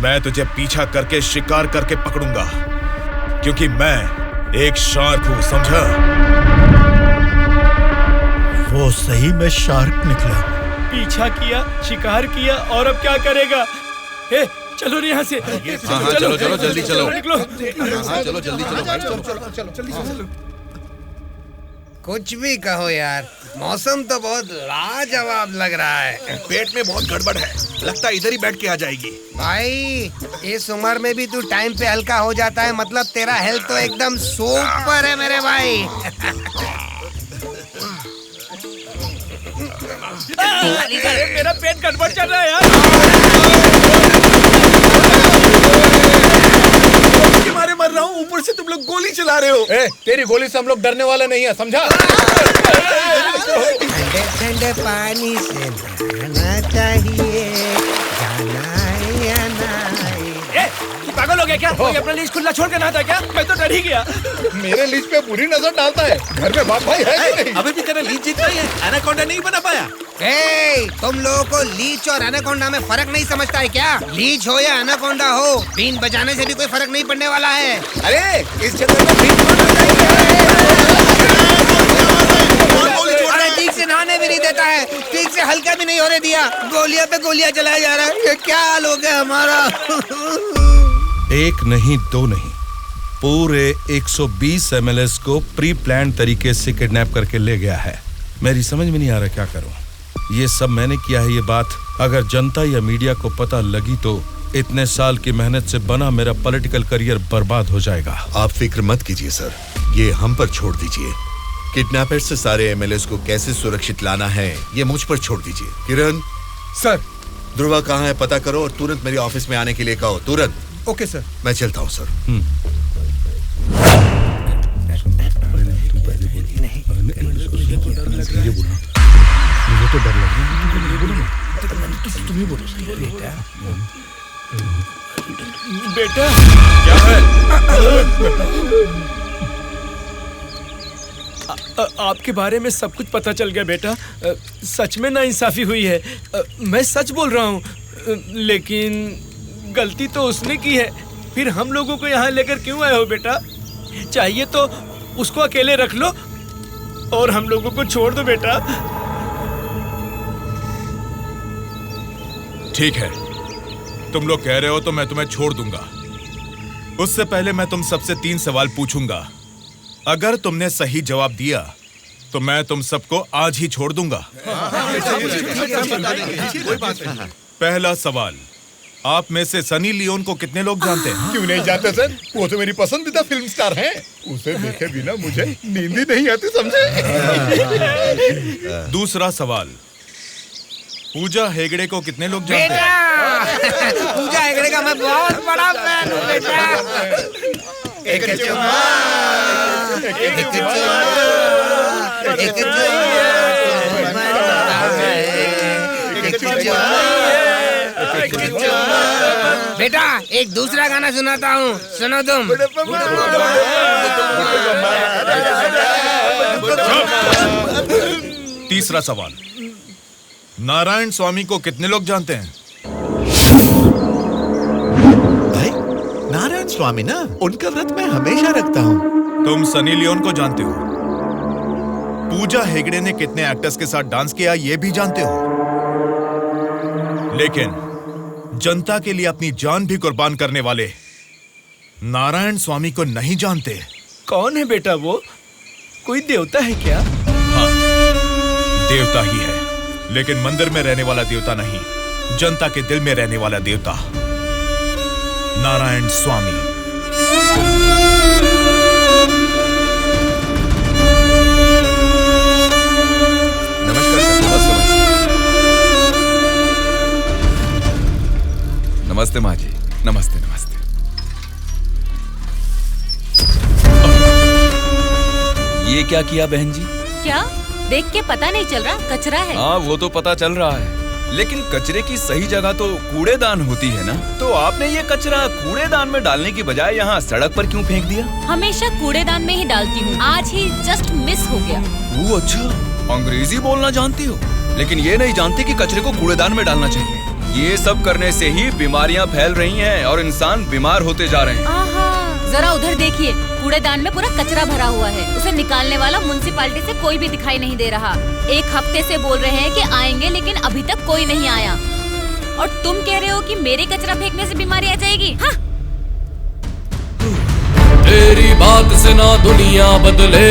मैं तुझे पीछा करके शिकार करके पकड़ूंगा, क्योंकि मैं एक शार्क हूँ, समझा? वो सही में शार्क निकला। पीछा किया, शिकार किया और अब क्या करेगा? हे, चलो यहाँ से। हाँ, चलो चलो जल्दी चलो। निकलो। हाँ, चलो जल्दी चलो। कुछ भी कहो यार, मौसम तो बहुत लाजवाब लग रहा है। पेट में बहुत गड़बड़ है, लगता है इधर ही बैठ के आ जाएगी। भाई, इस उम्र में भी तू टाइम पे हल्का हो जाता है, मतलब तेरा हेल्थ तो एकदम सुपर है मेरे भाई। मेरा पेट गड़बड़ चल रहा है यार। मारे मर रहा हूँ, ऊपर से तुम लोग गोली चला रहे हो। तेरी गोली से हम लोग डरने वाले नहीं है, समझा? ठंडे ठंडे पानी से नहाना चाहिए, जाना है या नहीं। पागल हो गया क्या? कोई अपना लीज खुला छोड़ के नहाता है क्या? मैं तो डर ही गया। मेरे लीज पे बुरी नजर डालता है। घर में बाप भाई है कि नहीं? अभी भी तेरा लीज जीतना ही है, एनाकोंडा नहीं बना पाया। तुम लोगों को लीच और एनाकोंडा में फर्क नहीं समझता है क्या? लीच हो या एनाकोंडा हो, बीन बजाने से भी कोई फर्क नहीं पड़ने वाला है। अरे इस जंगल में बीन ठीक से नहाने भी नहीं देता है, ठीक से हल्का भी नहीं होने दिया, गोलियां पे गोलियां चलाया जा रहा है। ये क्या हाल हो गया हमारा? एक नहीं, दो नहीं, पूरे 120 एमएलएस को प्री प्लान तरीके से किडनैप करके ले गया है। मेरी समझ में नहीं आ रहा क्या करूं। ये सब मैंने किया है। ये बात अगर जनता या मीडिया को पता लगी तो इतने साल की मेहनत से बना मेरा पॉलिटिकल करियर बर्बाद हो जाएगा। आप फिक्र मत कीजिए सर, ये हम पर छोड़ दीजिए। किडनैपर से सारे एमएलएस को कैसे सुरक्षित लाना है ये मुझ पर छोड़ दीजिए। किरण सर, ध्रुवा कहाँ है पता करो और तुरंत मेरे ऑफिस में आने के लिए कहो, तुरंत। Okay sir. मैं चलता हूँ सर। मुझे तो डर लग रहा है। तुम ही बोलो बेटा। क्या है? आपके बारे में सब कुछ पता चल गया बेटा। सच में नाइंसाफी हुई है। मैं सच बोल रहा हूँ, लेकिन गलती तो उसने की है। फिर हम लोगों को यहाँ लेकर क्यों आए हो बेटा? चाहिए तो उसको अकेले रख लो और हम लोगों को छोड़ दो बेटा। ठीक है, तुम लोग कह रहे हो तो मैं तुम्हें छोड़ दूंगा। उससे पहले मैं तुम सबसे 3 सवाल पूछूंगा। अगर तुमने सही जवाब दिया तो मैं तुम सबको आज ही छोड़ दूंगा। पहला सवाल, आप में से सनी लियोन को कितने लोग जानते हैं? क्यों नहीं जानते सर, वो तो मेरी पसंदीदा फिल्म स्टार हैं। उसे देखे बिना मुझे नींद ही नहीं आती, समझे? दूसरा सवाल, पूजा हेगड़े को कितने लोग जानते हैं? पूजा हेगड़े का मैं बहुत बड़ा फैन हूँ बेटा। एक चुम्मा, एक चुम्मा, एक चुम्मा। बेटा एक दूसरा गाना सुनाता हूँ, सुनो तुम। तीसरा सवाल, नारायण स्वामी को कितने लोग जानते हैं? भाई नारायण स्वामी ना, उनका व्रत मैं हमेशा रखता हूँ। तुम सनी लियोन को जानते हो? पूजा हेगड़े ने कितने एक्टर्स के साथ डांस किया ये भी जानते हो? लेकिन जनता के लिए अपनी जान भी कुर्बान करने वाले नारायण स्वामी को नहीं जानते। कौन है बेटा वो? कोई देवता है क्या? हाँ, देवता ही है, लेकिन मंदिर में रहने वाला देवता नहीं, जनता के दिल में रहने वाला देवता, नारायण स्वामी। नमस्कार सर। नमस्ते माँ जी। नमस्ते नमस्ते। ये क्या किया बहन जी? क्या देख के पता नहीं चल रहा? कचरा है। हाँ वो तो पता चल रहा है, लेकिन कचरे की सही जगह तो कूड़ेदान होती है ना। तो आपने ये कचरा कूड़ेदान में डालने की बजाय यहाँ सड़क पर क्यों फेंक दिया? हमेशा कूड़ेदान में ही डालती हूँ, आज ही जस्ट मिस हो गया। वो अच्छा, अंग्रेजी बोलना जानती हो, लेकिन ये नहीं जानती कि कचरे को कूड़ेदान में डालना चाहिए। ये सब करने से ही बीमारियाँ फैल रही हैं और इंसान बीमार होते जा रहे हैं। जरा उधर देखिए, कूड़ेदान में पूरा कचरा भरा हुआ है। उसे निकालने वाला म्युनिसिपैलिटी से कोई भी दिखाई नहीं दे रहा। 1 हफ्ते से बोल रहे हैं कि आएंगे, लेकिन अभी तक कोई नहीं आया। और तुम कह रहे हो कि मेरे कचरा फेंकने से बीमारी आ जाएगी? हाँ? तेरी बात से ना दुनिया बदले,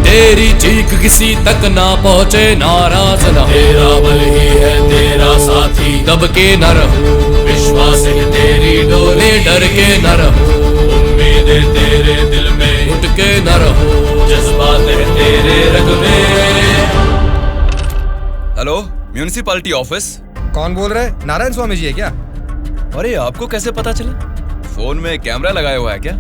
तेरी चीख किसी तक ना पहुँचे, नाराज न तेरा बल ही है तेरा साथी, दब के न रहूं, विश्वास है तेरी डोले, डर के न रहूं, उम्मीदें तेरे दिल में उठ के न रहूं, जज्बात है तेरे रग में। Hello, municipality office. कौन बोल रहा है? नारायण स्वामी जी है क्या? अरे आपको कैसे पता चला? फोन में कैमरा लगाया हुआ है क्या?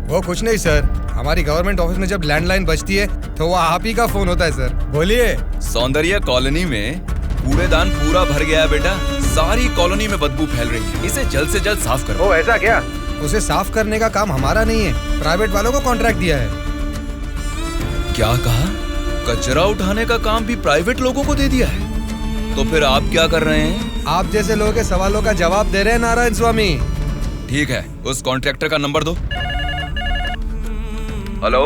वो कुछ नहीं सर, हमारी गवर्नमेंट ऑफिस में जब लैंडलाइन बजती है तो वो आप ही का फोन होता है सर। बोलिए। सौंदर्य कॉलोनी में कूड़ेदान पूरा भर गया है बेटा, सारी कॉलोनी में बदबू फैल रही है, इसे जल्द से जल्द साफ करो। ओ ऐसा क्या? उसे साफ करने का काम हमारा नहीं है, प्राइवेट वालों को कॉन्ट्रैक्ट दिया है। क्या कहा? कचरा उठाने का काम भी प्राइवेट लोगों को दे दिया है? तो फिर आप क्या कर रहे हैं? आप जैसे लोगों के सवालों का जवाब दे रहे हैं नारायण स्वामी। ठीक है, उस कॉन्ट्रैक्टर का नंबर दो। हेलो,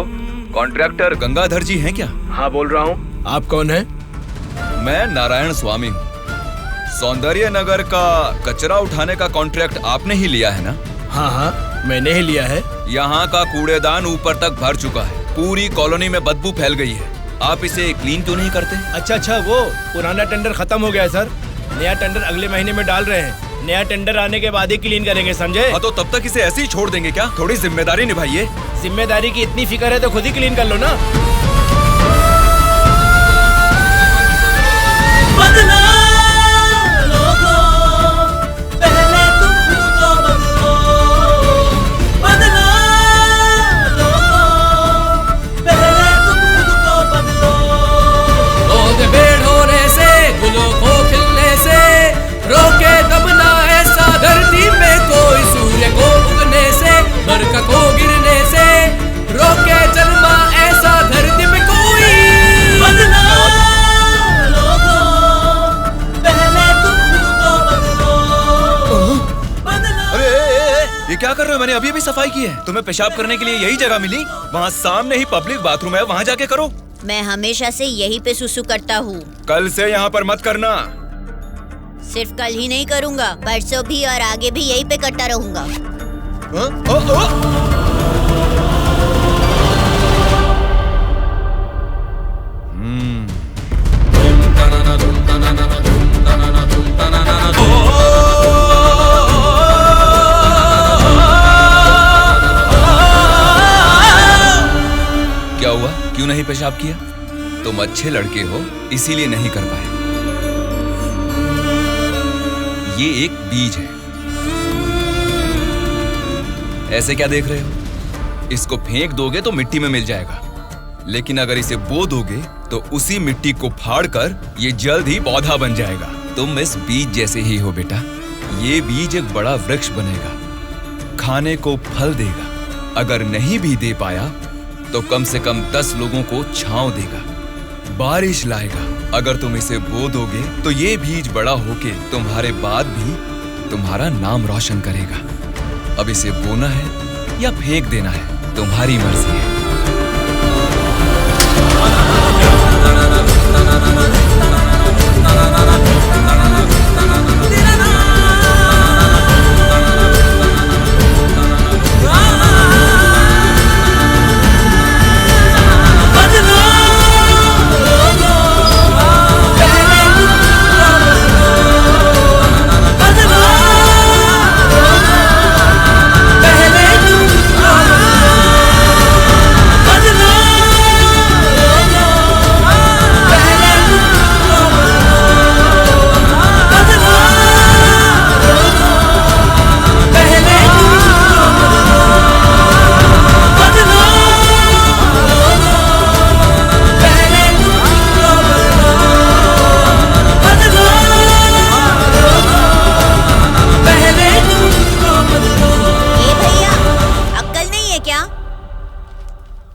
कॉन्ट्रैक्टर गंगाधर जी हैं क्या? हाँ बोल रहा हूँ। आप कौन हैं? मैं नारायण स्वामी हूँ। सौंदर्य नगर का कचरा उठाने का कॉन्ट्रैक्ट आपने ही लिया है ना? हाँ हाँ मैंने ही लिया है। यहाँ का कूड़ेदान ऊपर तक भर चुका है, पूरी कॉलोनी में बदबू फैल गई है, आप इसे क्लीन क्यों नहीं करते? अच्छा, वो पुराना टेंडर खत्म हो गया है सर, नया टेंडर अगले महीने में डाल रहे हैं, नया टेंडर आने के बाद ही क्लीन करेंगे, समझे? हाँ तो तब तक इसे ऐसे ही छोड़ देंगे क्या? थोड़ी जिम्मेदारी निभाइए। जिम्मेदारी की इतनी फिक्र है तो खुद ही क्लीन कर लो ना। रोके तब ना ऐसा धरती में कोई सूर्य को उगने से, बरखा को गिरने से, रोके जन्मा ऐसा धरती में कोई। बदला लोगों, पहले तुम खुद को बदलो। अरे ये क्या कर रहे हो? मैंने अभी सफाई की है। तुम्हें पेशाब करने के लिए यही जगह मिली? वहाँ सामने ही पब्लिक बाथरूम है, वहाँ जाके करो। मैं हमेशा से यहीं पे सुसु करता हूँ। कल से यहाँ पर मत करना। सिर्फ कल ही नहीं करूँगा, परसों भी और आगे भी यहीं पे करता रहूँगा। क्या हुआ? क्यों नहीं पेशाब किया? तुम अच्छे लड़के हो, इसीलिए नहीं कर पाए। ये एक बीज है, ऐसे क्या देख रहे हो? इसको फेंक दोगे तो मिट्टी में मिल जाएगा, लेकिन अगर इसे बो दोगे तो उसी मिट्टी को फाड़कर ये जल्द ही पौधा बन जाएगा। तुम इस बीज जैसे ही हो बेटा। ये बीज एक बड़ा वृक्ष बनेगा, खाने को फल देगा, अगर नहीं भी दे पाया तो कम से कम 10 लोगों को छांव देगा, बारिश लाएगा। अगर तुम इसे बो दोगे तो ये बीज बड़ा होके तुम्हारे बाद भी तुम्हारा नाम रोशन करेगा। अब इसे बोना है या फेंक देना है, तुम्हारी मर्जी है।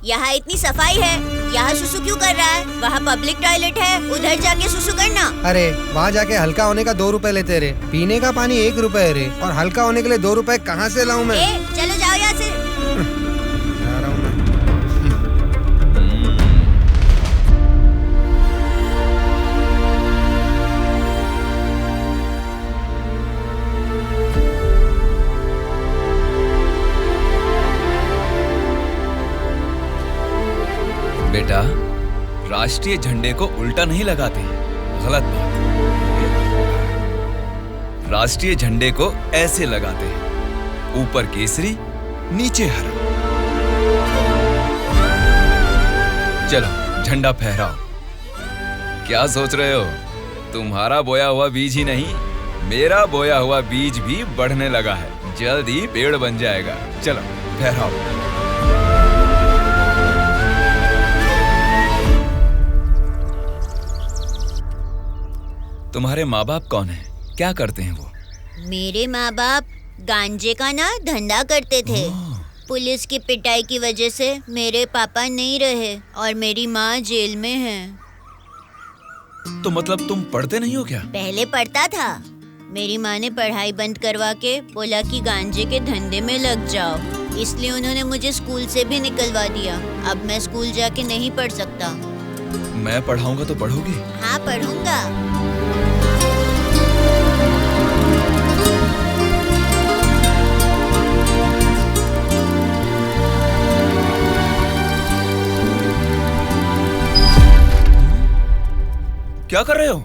यहाँ इतनी सफाई है, यहाँ सुसु क्यों कर रहा है? वहाँ पब्लिक टॉयलेट है, उधर जाके सुसु करना। अरे वहाँ जाके हल्का होने का 2 रुपए लेते रे, पीने का पानी 1 रुपए रे, और हल्का होने के लिए 2 रुपए कहाँ से लाऊं मैं? चलो जाओ यहाँ से। जा रहा हूँ मैं। बेटा, राष्ट्रीय झंडे को उल्टा नहीं लगाते, गलत बात। राष्ट्रीय झंडे को ऐसे लगाते हैं, ऊपर केसरी नीचे हरा। चलो झंडा फहराओ। क्या सोच रहे हो? तुम्हारा बोया हुआ बीज ही नहीं, मेरा बोया हुआ बीज भी बढ़ने लगा है। जल्द ही पेड़ बन जाएगा। चलो ठहराओ। तुम्हारे माँ बाप कौन हैं? क्या करते हैं वो? मेरे माँ बाप गांजे का ना धंधा करते थे। पुलिस की पिटाई की वजह से मेरे पापा नहीं रहे और मेरी माँ जेल में है। तो मतलब तुम पढ़ते नहीं हो क्या? पहले पढ़ता था। मेरी माँ ने पढ़ाई बंद करवा के बोला कि गांजे के धंधे में लग जाओ, इसलिए उन्होंने मुझे स्कूल से भी निकलवा दिया। अब मैं स्कूल जाके नहीं पढ़ सकता। मैं पढ़ाऊंगा तो पढ़ोगी? हाँ पढ़ूंगा। क्या कर रहे हो?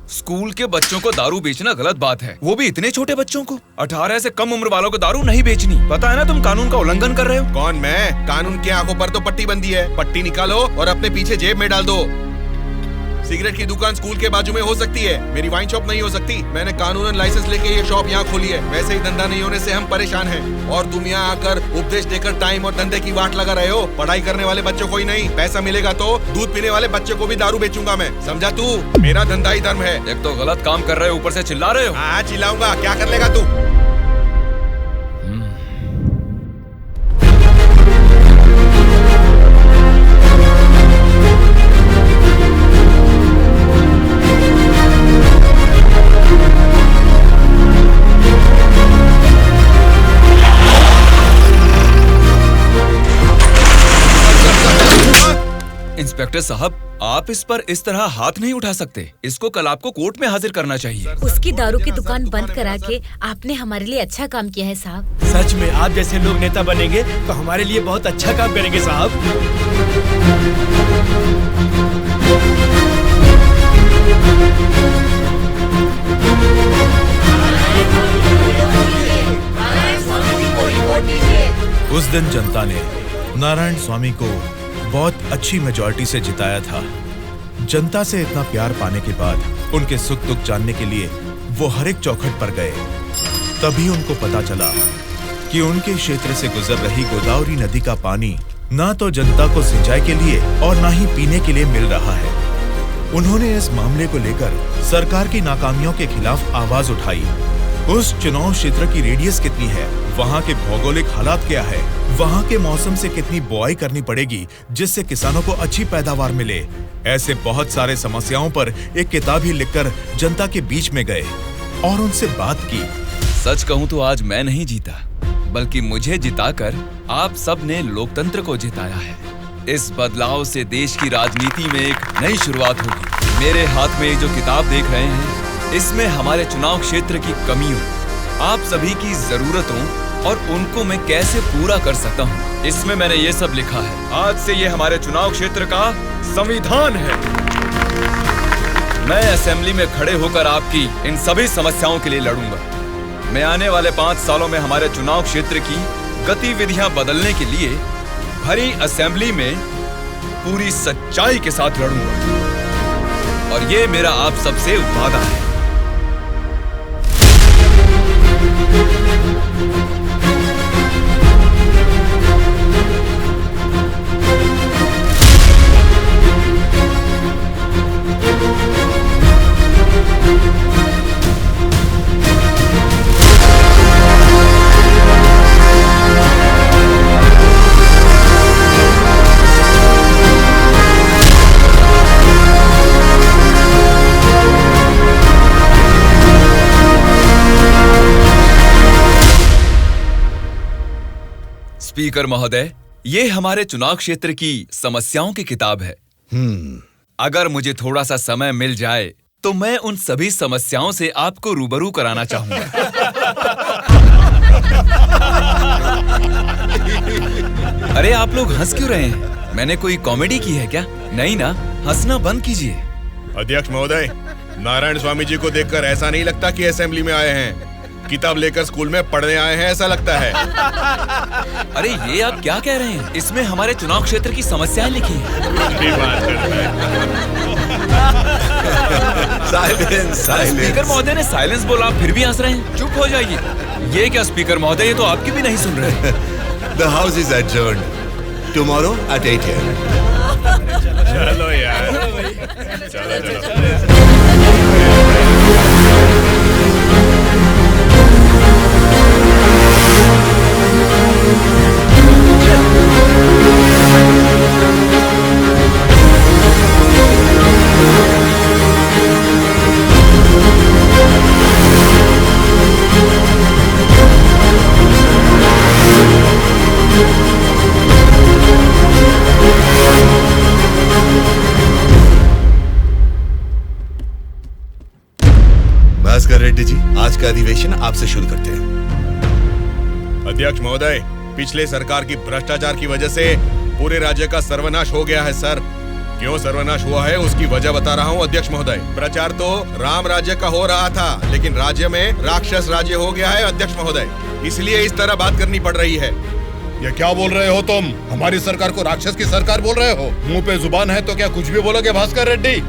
स्कूल के बच्चों को दारू बेचना गलत बात है, वो भी इतने छोटे बच्चों को। 18 से कम उम्र वालों को दारू नहीं बेचनी। पता है ना तुम कानून का उल्लंघन कर रहे हो। कौन मैं? कानून की आंखों पर तो पट्टी बंदी है। पट्टी निकालो और अपने पीछे जेब में डाल दो। सिगरेट की दुकान स्कूल के बाजू में हो सकती है, मेरी वाइन शॉप नहीं हो सकती। मैंने कानूनन लाइसेंस लेके ये शॉप यहाँ खोली है। वैसे ही धंधा नहीं होने से हम परेशान हैं और तुम यहाँ आकर उपदेश देकर टाइम और धंधे की वाट लगा रहे हो। पढ़ाई करने वाले बच्चों को ही नहीं, पैसा मिलेगा तो दूध पीने वाले बच्चे को भी दारू बेचूंगा मैं, समझा तू? मेरा धंधा ही धर्म है। एक तो गलत काम कर रहे हो, ऊपर से चिल्ला रहे हो। हाँ चिल्लाऊंगा, क्या कर लेगा तू? इंस्पेक्टर साहब, आप इस पर इस तरह हाथ नहीं उठा सकते। इसको कल आपको कोर्ट में हाजिर करना चाहिए। उसकी दारू की दुकान बंद करा के आपने हमारे लिए अच्छा काम किया है साहब। सच में आप जैसे लोग नेता बनेंगे तो हमारे लिए बहुत अच्छा काम करेंगे साहब। उस दिन जनता ने नारायण स्वामी को बहुत अच्छी मेजॉरिटी से जिताया था। जनता से इतना प्यार पाने के बाद उनके सुख दुख जानने के लिए वो हर एक चौखट पर गए। तभी उनको पता चला कि उनके क्षेत्र से गुजर रही गोदावरी नदी का पानी ना तो जनता को सिंचाई के लिए और ना ही पीने के लिए मिल रहा है। उन्होंने इस मामले को लेकर सरकार की नाकामियों के खिलाफ आवाज उठाई। उस चुनाव क्षेत्र की रेडियस कितनी है, वहाँ के भौगोलिक हालात क्या है, वहाँ के मौसम से कितनी बुआई करनी पड़ेगी जिससे किसानों को अच्छी पैदावार मिले, ऐसे बहुत सारे समस्याओं पर एक किताब ही लिखकर जनता के बीच में गए और उनसे बात की। सच कहूँ तो आज मैं नहीं जीता, बल्कि मुझे जिताकर आप सब ने लोकतंत्र को जिताया है। इस बदलाव से देश की राजनीति में एक नई शुरुआत होगी। मेरे हाथ में जो किताब देख रहे हैं, इसमें हमारे चुनाव क्षेत्र की कमियों, आप सभी की जरूरतों और उनको मैं कैसे पूरा कर सकता हूँ, इसमें मैंने ये सब लिखा है। आज से ये हमारे चुनाव क्षेत्र का संविधान है। मैं असेंबली में खड़े होकर आपकी इन सभी समस्याओं के लिए लड़ूंगा। मैं आने वाले 5 सालों में हमारे चुनाव क्षेत्र की गतिविधियां बदलने के लिए भरी असेंबली में पूरी सच्चाई के साथ लड़ूंगा और ये मेरा आप सबसे वादा है। स्पीकर महोदय, ये हमारे चुनाव क्षेत्र की समस्याओं की किताब है। अगर मुझे थोड़ा सा समय मिल जाए तो मैं उन सभी समस्याओं से आपको रूबरू कराना चाहूंगा। अरे आप लोग हंस क्यों रहे हैं? मैंने कोई कॉमेडी की है क्या? नहीं ना, हंसना बंद कीजिए। अध्यक्ष महोदय, नारायण स्वामी जी को देखकर ऐसा नहीं लगता कि असेंबली में आए हैं, किताब लेकर स्कूल में पढ़ने आए हैं ऐसा लगता है। अरे ये आप क्या कह रहे हैं? इसमें हमारे चुनाव क्षेत्र की समस्याएं लिखी हैं। Silence, silence. स्पीकर महोदय ने साइलेंस बोला, आप फिर भी हंस रहे हैं। चुप हो जाइए। ये क्या स्पीकर महोदय, ये तो आपकी भी नहीं सुन रहे। The house is adjourned. Tomorrow at 8 a.m. चलो यार, चलो। भास्कर रेड्डी जी, आज का अधिवेशन आपसे शुरू करते हैं। अध्यक्ष महोदय, पिछले सरकार की भ्रष्टाचार की वजह से पूरे राज्य का सर्वनाश हो गया है सर। क्यों सर्वनाश हुआ है उसकी वजह बता रहा हूँ अध्यक्ष महोदय। प्रचार तो राम राज्य का हो रहा था, लेकिन राज्य में राक्षस राज्य हो गया है अध्यक्ष महोदय, इसलिए इस तरह बात करनी पड़ रही है। ये क्या बोल रहे हो तुम? हमारी सरकार को राक्षस की सरकार बोल रहे हो? मुंह पे जुबान है तो क्या कुछ भी बोलोगे भास्कर रेड्डी?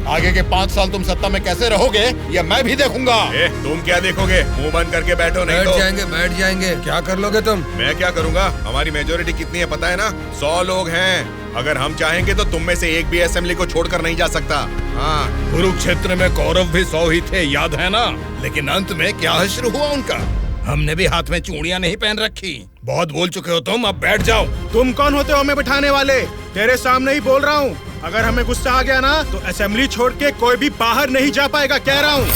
आगे के 5 साल तुम सत्ता में कैसे रहोगे ये मैं भी देखूंगा। तुम क्या देखोगे? मुंह बंद करके बैठो, नहीं तो बैठ जाएंगे। क्या कर लोगे तुम? मैं क्या करूंगा? हमारी मेजोरिटी कितनी है पता है ना? 100 लोग हैं। अगर हम चाहेंगे तो तुम में से एक भी असेंबली को छोड़कर नहीं जा सकता। हाँ, कुरुक्षेत्र में कौरव भी 100 ही थे, याद है ना? लेकिन अंत में क्या हश्र हुआ उनका? हमने भी हाथ में चूड़ियां नहीं पहन रखी। बहुत बोल चुके हो तुम, अब बैठ जाओ। तुम कौन होते हो हमें बिठाने वाले? तेरे सामने ही बोल रहा हूँ, अगर हमें गुस्सा आ गया ना तो असेंबली छोड़ के कोई भी बाहर नहीं जा पाएगा, कह रहा हूँ।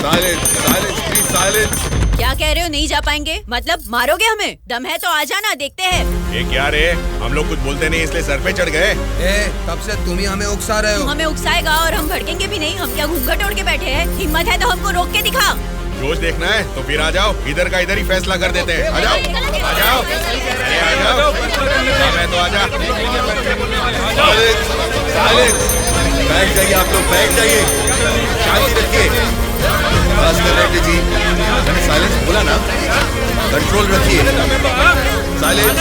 साइलेंस। क्या कह रहे हो नहीं जा पाएंगे? मतलब मारोगे हमें? दम है तो आ जाना, देखते हैं। ये क्या रे, हम लोग कुछ बोलते नहीं इसलिए सर पे चढ़ गए। तब से तुम ही हमें उकसा रहे हो। हमें उकसाएगा और हम भड़केंगे भी नहीं। हम क्या घूंघट ओढ़ के बैठे हैं? हिम्मत है तो हमको रोक के दिखा। रोज देखना है तो फिर आ जाओ, इधर का इधर ही फैसला कर देते हैं। आ जाओ, आ जाओ, अरे आ जाओ, मैं तो आ जा। बैठ जाइए आप लोग, बैठ जाइए, शांति रखिए। भास्कर रेड्डी जी, मैंने साइलेंस बोला ना, कंट्रोल रखिए। साइलेंस,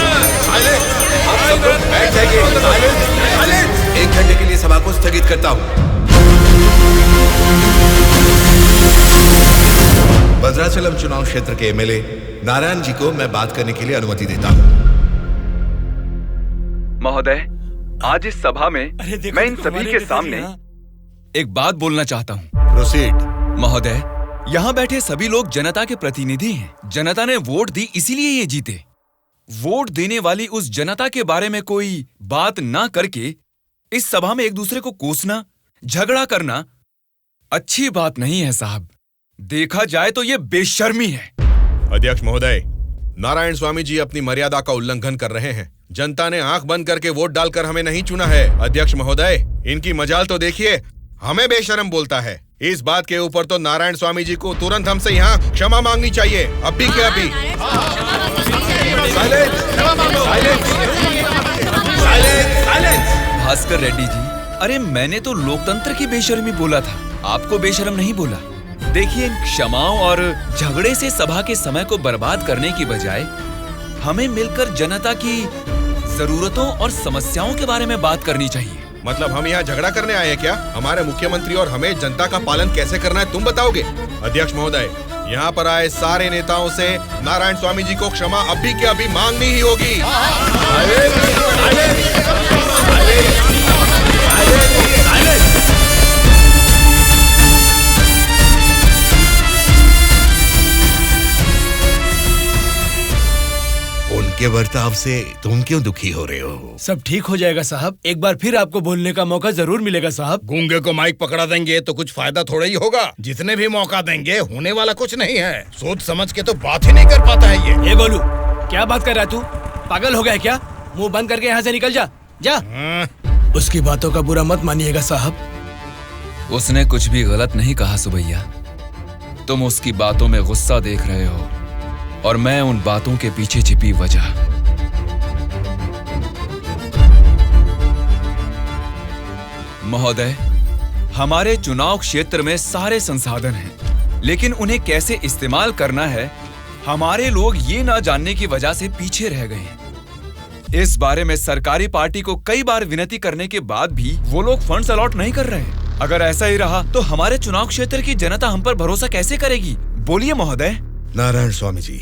आप सब लोग बैठ जाइए। साइलेंस। 1 घंटे के लिए सभा को स्थगित करता हूँ। भद्राचलम चुनाव क्षेत्र के एमएलए नारायण जी को मैं बात करने के लिए अनुमति देता हूँ। महोदय, आज इस सभा में मैं इन सभी के सामने एक बात बोलना चाहता हूँ। प्रोसीड। महोदय, यहाँ बैठे सभी लोग जनता के प्रतिनिधि हैं। जनता ने वोट दी इसीलिए ये जीते। वोट देने वाली उस जनता के बारे में कोई बात ना करके इस सभा में एक दूसरे को कोसना, झगड़ा करना अच्छी बात नहीं है साहब। देखा जाए तो ये बेशर्मी है। अध्यक्ष महोदय, नारायण स्वामी जी अपनी मर्यादा का उल्लंघन कर रहे हैं। जनता ने आंख बंद करके वोट डालकर हमें नहीं चुना है। अध्यक्ष महोदय, इनकी मजाल तो देखिए, हमें बेशर्म बोलता है। इस बात के ऊपर तो नारायण स्वामी जी को तुरंत हमसे यहाँ क्षमा मांगनी चाहिए, अभी के अभी। भास्कर रेड्डी जी, अरे मैंने तो लोकतंत्र की बेशर्मी बोला था, आपको बेशर्म नहीं बोला। देखिए, इन क्षमाओं और झगड़े से सभा के समय को बर्बाद करने की बजाय हमें मिलकर जनता की जरूरतों और समस्याओं के बारे में बात करनी चाहिए। मतलब हम यहाँ झगड़ा करने आए हैं क्या? हमारे मुख्यमंत्री और हमें जनता का पालन कैसे करना है तुम बताओगे? अध्यक्ष महोदय, यहाँ पर आए सारे नेताओं से नारायण स्वामी जी को क्षमा अभी के अभी मांगनी ही होगी। उनके बर्ताव से तुम क्यों दुखी हो रहे हो? सब ठीक हो जाएगा साहब, एक बार फिर आपको बोलने का मौका जरूर मिलेगा साहब। गूंगे को माइक पकड़ा देंगे तो कुछ फायदा थोड़ा ही होगा। जितने भी मौका देंगे होने वाला कुछ नहीं है। सोच समझ के तो बात ही नहीं कर पाता है ये। बोलू, क्या बात कर रहा है तू? पागल हो गया क्या? मुंह बंद करके यहाँ से निकल जा, जा। उसकी बातों का बुरा मत मानिएगा साहब। उसने कुछ भी गलत नहीं कहा सुबैया। तुम उसकी बातों में गुस्सा देख रहे हो और मैं उन बातों के पीछे छिपी वजह। महोदय, हमारे चुनाव क्षेत्र में सारे संसाधन हैं, लेकिन उन्हें कैसे इस्तेमाल करना है हमारे लोग ये ना जानने की वजह से पीछे रह गए हैं। इस बारे में सरकारी पार्टी को कई बार विनती करने के बाद भी वो लोग फंड्स अलॉट नहीं कर रहे हैं। अगर ऐसा ही रहा तो हमारे चुनाव क्षेत्र की जनता हम पर भरोसा कैसे करेगी? बोलिए महोदय। नारायण स्वामी जी,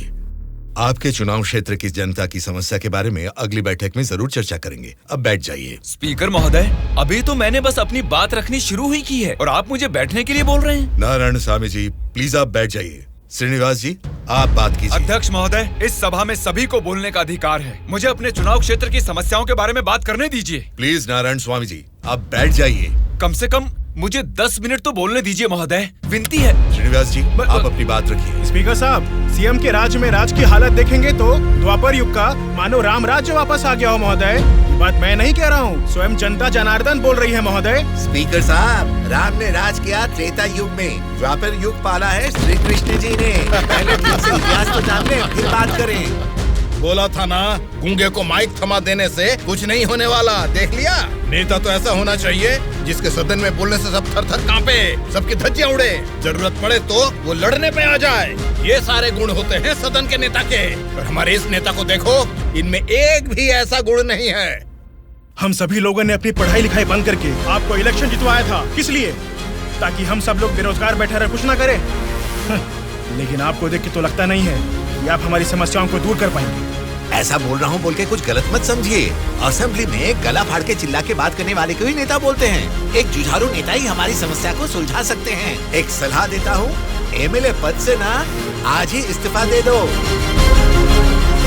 आपके चुनाव क्षेत्र की जनता की समस्या के बारे में अगली बैठक में जरूर चर्चा करेंगे। अब बैठ जाइए। स्पीकर महोदय, अभी तो मैंने बस अपनी बात रखनी शुरू ही की है और आप मुझे बैठने के लिए बोल रहे हैं। नारायण स्वामी जी, प्लीज आप बैठ जाइए। श्रीनिवास जी, आप बात कीजिए। अध्यक्ष महोदय, इस सभा में सभी को बोलने का अधिकार है। मुझे अपने चुनाव क्षेत्र की समस्याओं के बारे में बात करने दीजिए। प्लीज नारायण स्वामी जी, आप बैठ जाइए। कम से कम मुझे 10 मिनट तो बोलने दीजिए महोदय, विनती है। श्रीनिवास जी, आप अपनी बात रखिए। स्पीकर साहब, सीएम के राज्य में राज की हालत देखेंगे तो द्वापर युग का मानो राम राज्य वापस आ गया हो महोदय। ये बात मैं नहीं कह रहा हूँ, स्वयं जनता जनार्दन बोल रही है महोदय। स्पीकर साहब, राम ने राज किया त्रेता युग में, द्वापर युग पाला है श्री कृष्ण जी ने। पहले ठीक से इतिहास को जान ले, फिर बात करें। बोला था ना, गूंगे को माइक थमा देने से कुछ नहीं होने वाला। देख लिया, नेता तो ऐसा होना चाहिए जिसके सदन में बोलने से सब थर-थर कांपे, सबकी धज्जियां उड़े, जरूरत पड़े तो वो लड़ने पे आ जाए। ये सारे गुण होते हैं सदन के नेता के। और हमारे इस नेता को देखो, इनमें एक भी ऐसा गुण नहीं है। हम सभी लोगों ने अपनी पढ़ाई लिखाई बंद करके आपको इलेक्शन जितवाया था। किस लिए? ताकि हम सब लोग बेरोजगार बैठे रहे, कुछ ना करें। लेकिन आपको देख के तो लगता नहीं है कि आप हमारी समस्याओं को दूर कर पाएंगे। ऐसा बोल रहा हूँ बोल के कुछ गलत मत समझिए। असेंबली में गला फाड़ के चिल्ला के बात करने वाले को ही नेता बोलते हैं। एक जुझारू नेता ही हमारी समस्या को सुलझा सकते हैं। एक सलाह देता हूँ, एमएलए पद से ना आज ही इस्तीफा दे दो।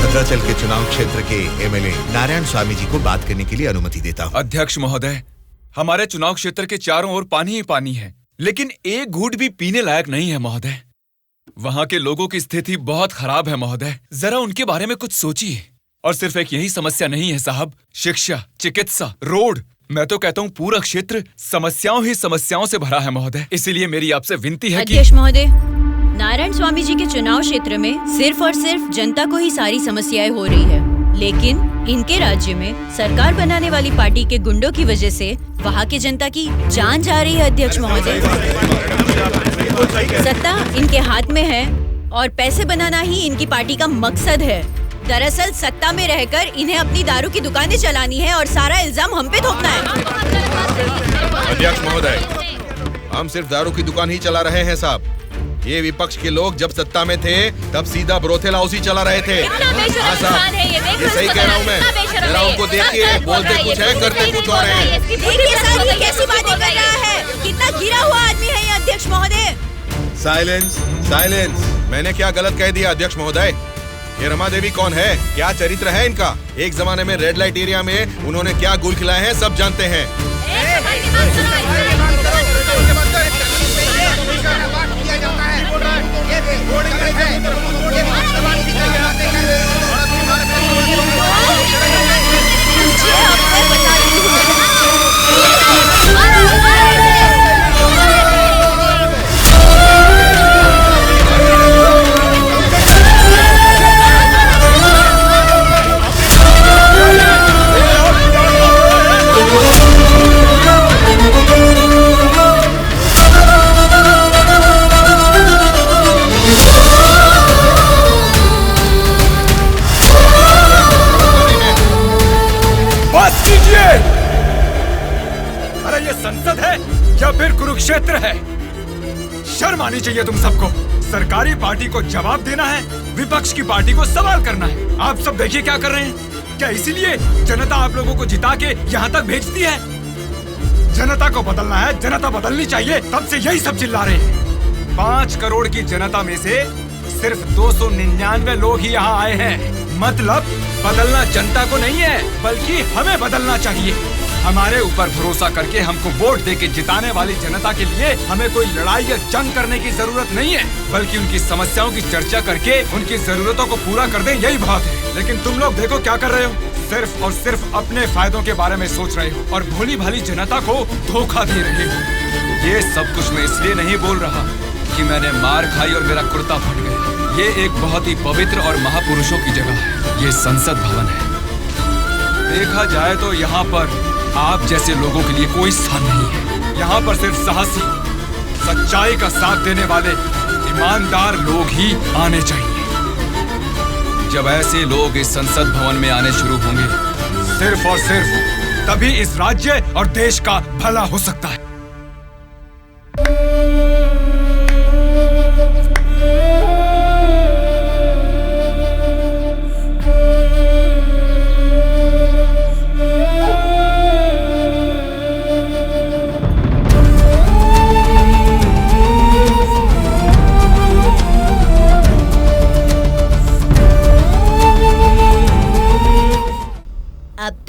भद्राचल के चुनाव क्षेत्र के एमएलए नारायण स्वामी जी को बात करने के लिए अनुमति देता हूँ। अध्यक्ष महोदय, हमारे चुनाव क्षेत्र के चारों ओर पानी ही पानी है, लेकिन एक घूंट भी पीने लायक नहीं है महोदय। वहाँ के लोगों की स्थिति बहुत खराब है महोदय, जरा उनके बारे में कुछ सोचिए। और सिर्फ एक यही समस्या नहीं है साहब, शिक्षा, चिकित्सा, रोड, मैं तो कहता हूँ पूरा क्षेत्र समस्याओं ही समस्याओं से भरा है महोदय। इसीलिए मेरी आपसे विनती है कि अध्यक्ष महोदय, नारायण स्वामी जी के चुनाव क्षेत्र में सिर्फ और सिर्फ जनता को ही सारी समस्याएं हो रही है, लेकिन इनके राज्य में सरकार बनाने वाली पार्टी के गुंडों की वजह से वहाँ की जनता की जान जा रही है। अध्यक्ष महोदय, सत्ता इनके हाथ में है और पैसे बनाना ही इनकी पार्टी का मकसद है। दरअसल सत्ता में रहकर इन्हें अपनी दारू की दुकानें चलानी है और सारा इल्जाम हम पे थोपना है। अध्यक्ष महोदय, हम सिर्फ दारू की दुकान ही चला रहे हैं साहब। ये विपक्ष के लोग जब सत्ता में थे तब सीधा ब्रोथेल हाउस ही चला रहे थे। हाँ साहब, ये सही कह रहा हूँ मैं। जरा उनको देखिए, बोलते कुछ है, करते कुछ और है। देखिए सर, ये कैसी बातें कर रहा है, कितना गिरा हुआ आदमी है ये अध्यक्ष महोदय। Silence, silence. मैंने क्या गलत कह दिया अध्यक्ष महोदय? ये रमा देवी कौन है, क्या चरित्र है इनका? एक जमाने में रेड लाइट एरिया में उन्होंने क्या गुल खिलाए हैं सब जानते हैं। अरे ये संसद है या फिर कुरुक्षेत्र है? शर्म आनी चाहिए तुम सबको। सरकारी पार्टी को जवाब देना है, विपक्ष की पार्टी को सवाल करना है। आप सब देखिए क्या कर रहे हैं। क्या इसीलिए जनता आप लोगों को जिता के यहाँ तक भेजती है? जनता को बदलना है, जनता बदलनी चाहिए, तब से यही सब चिल्ला रहे हैं। 5 करोड़ की जनता में से सिर्फ 299 लोग ही यहाँ आए हैं। मतलब बदलना जनता को नहीं है, बल्कि हमें बदलना चाहिए। हमारे ऊपर भरोसा करके हमको वोट देके जिताने वाली जनता के लिए हमें कोई लड़ाई या जंग करने की जरूरत नहीं है, बल्कि उनकी समस्याओं की चर्चा करके उनकी जरूरतों को पूरा कर दें, यही बहुत है। लेकिन तुम लोग देखो क्या कर रहे हो, सिर्फ और सिर्फ अपने फायदों के बारे में सोच रहे हो और भोली भाली जनता को धोखा दे रहे हो। ये सब कुछ मैं इसलिए नहीं बोल रहा कि मैंने मार खाई और मेरा कुर्ता फट गया। ये एक बहुत ही पवित्र और महापुरुषों की जगह है, ये संसद भवन है। देखा जाए तो यहाँ पर आप जैसे लोगों के लिए कोई स्थान नहीं है। यहाँ पर सिर्फ साहसी, सच्चाई का साथ देने वाले ईमानदार लोग ही आने चाहिए। जब ऐसे लोग इस संसद भवन में आने शुरू होंगे, सिर्फ और सिर्फ तभी इस राज्य और देश का भला हो सकता है।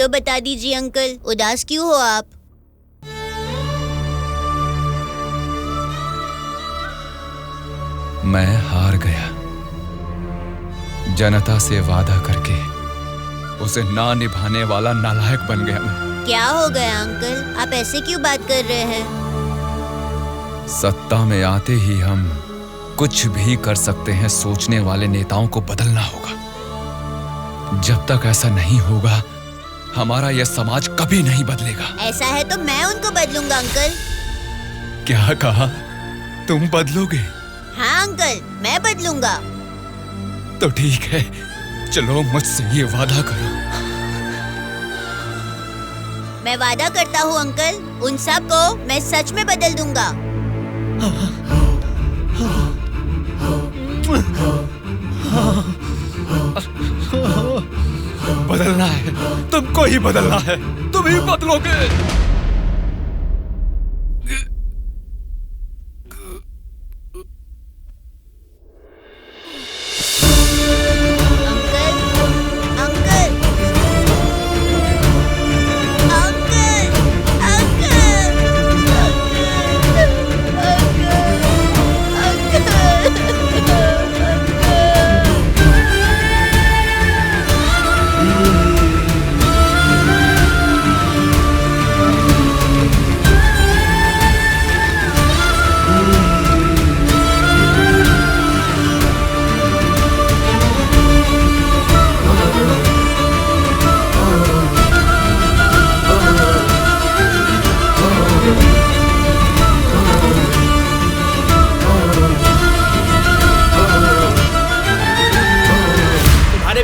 तो बता दीजिए अंकल, उदास क्यों हो आप? मैं हार गया। जनता से वादा करके उसे ना निभाने वाला नालायक बन गया मैं। क्या हो गया अंकल, आप ऐसे क्यों बात कर रहे हैं? सत्ता में आते ही हम कुछ भी कर सकते हैं सोचने वाले नेताओं को बदलना होगा। जब तक ऐसा नहीं होगा हमारा यह समाज कभी नहीं बदलेगा। ऐसा है तो मैं उनको बदलूंगा अंकल। क्या कहा? तुम बदलोगे? हाँ अंकल, मैं बदलूंगा। तो ठीक है, चलो मुझसे ये वादा करो। मैं वादा करता हूँ अंकल, उन सब को मैं सच में बदल दूंगा। बदलना है, तुमको ही बदलना है, तुम ही बदलोगे।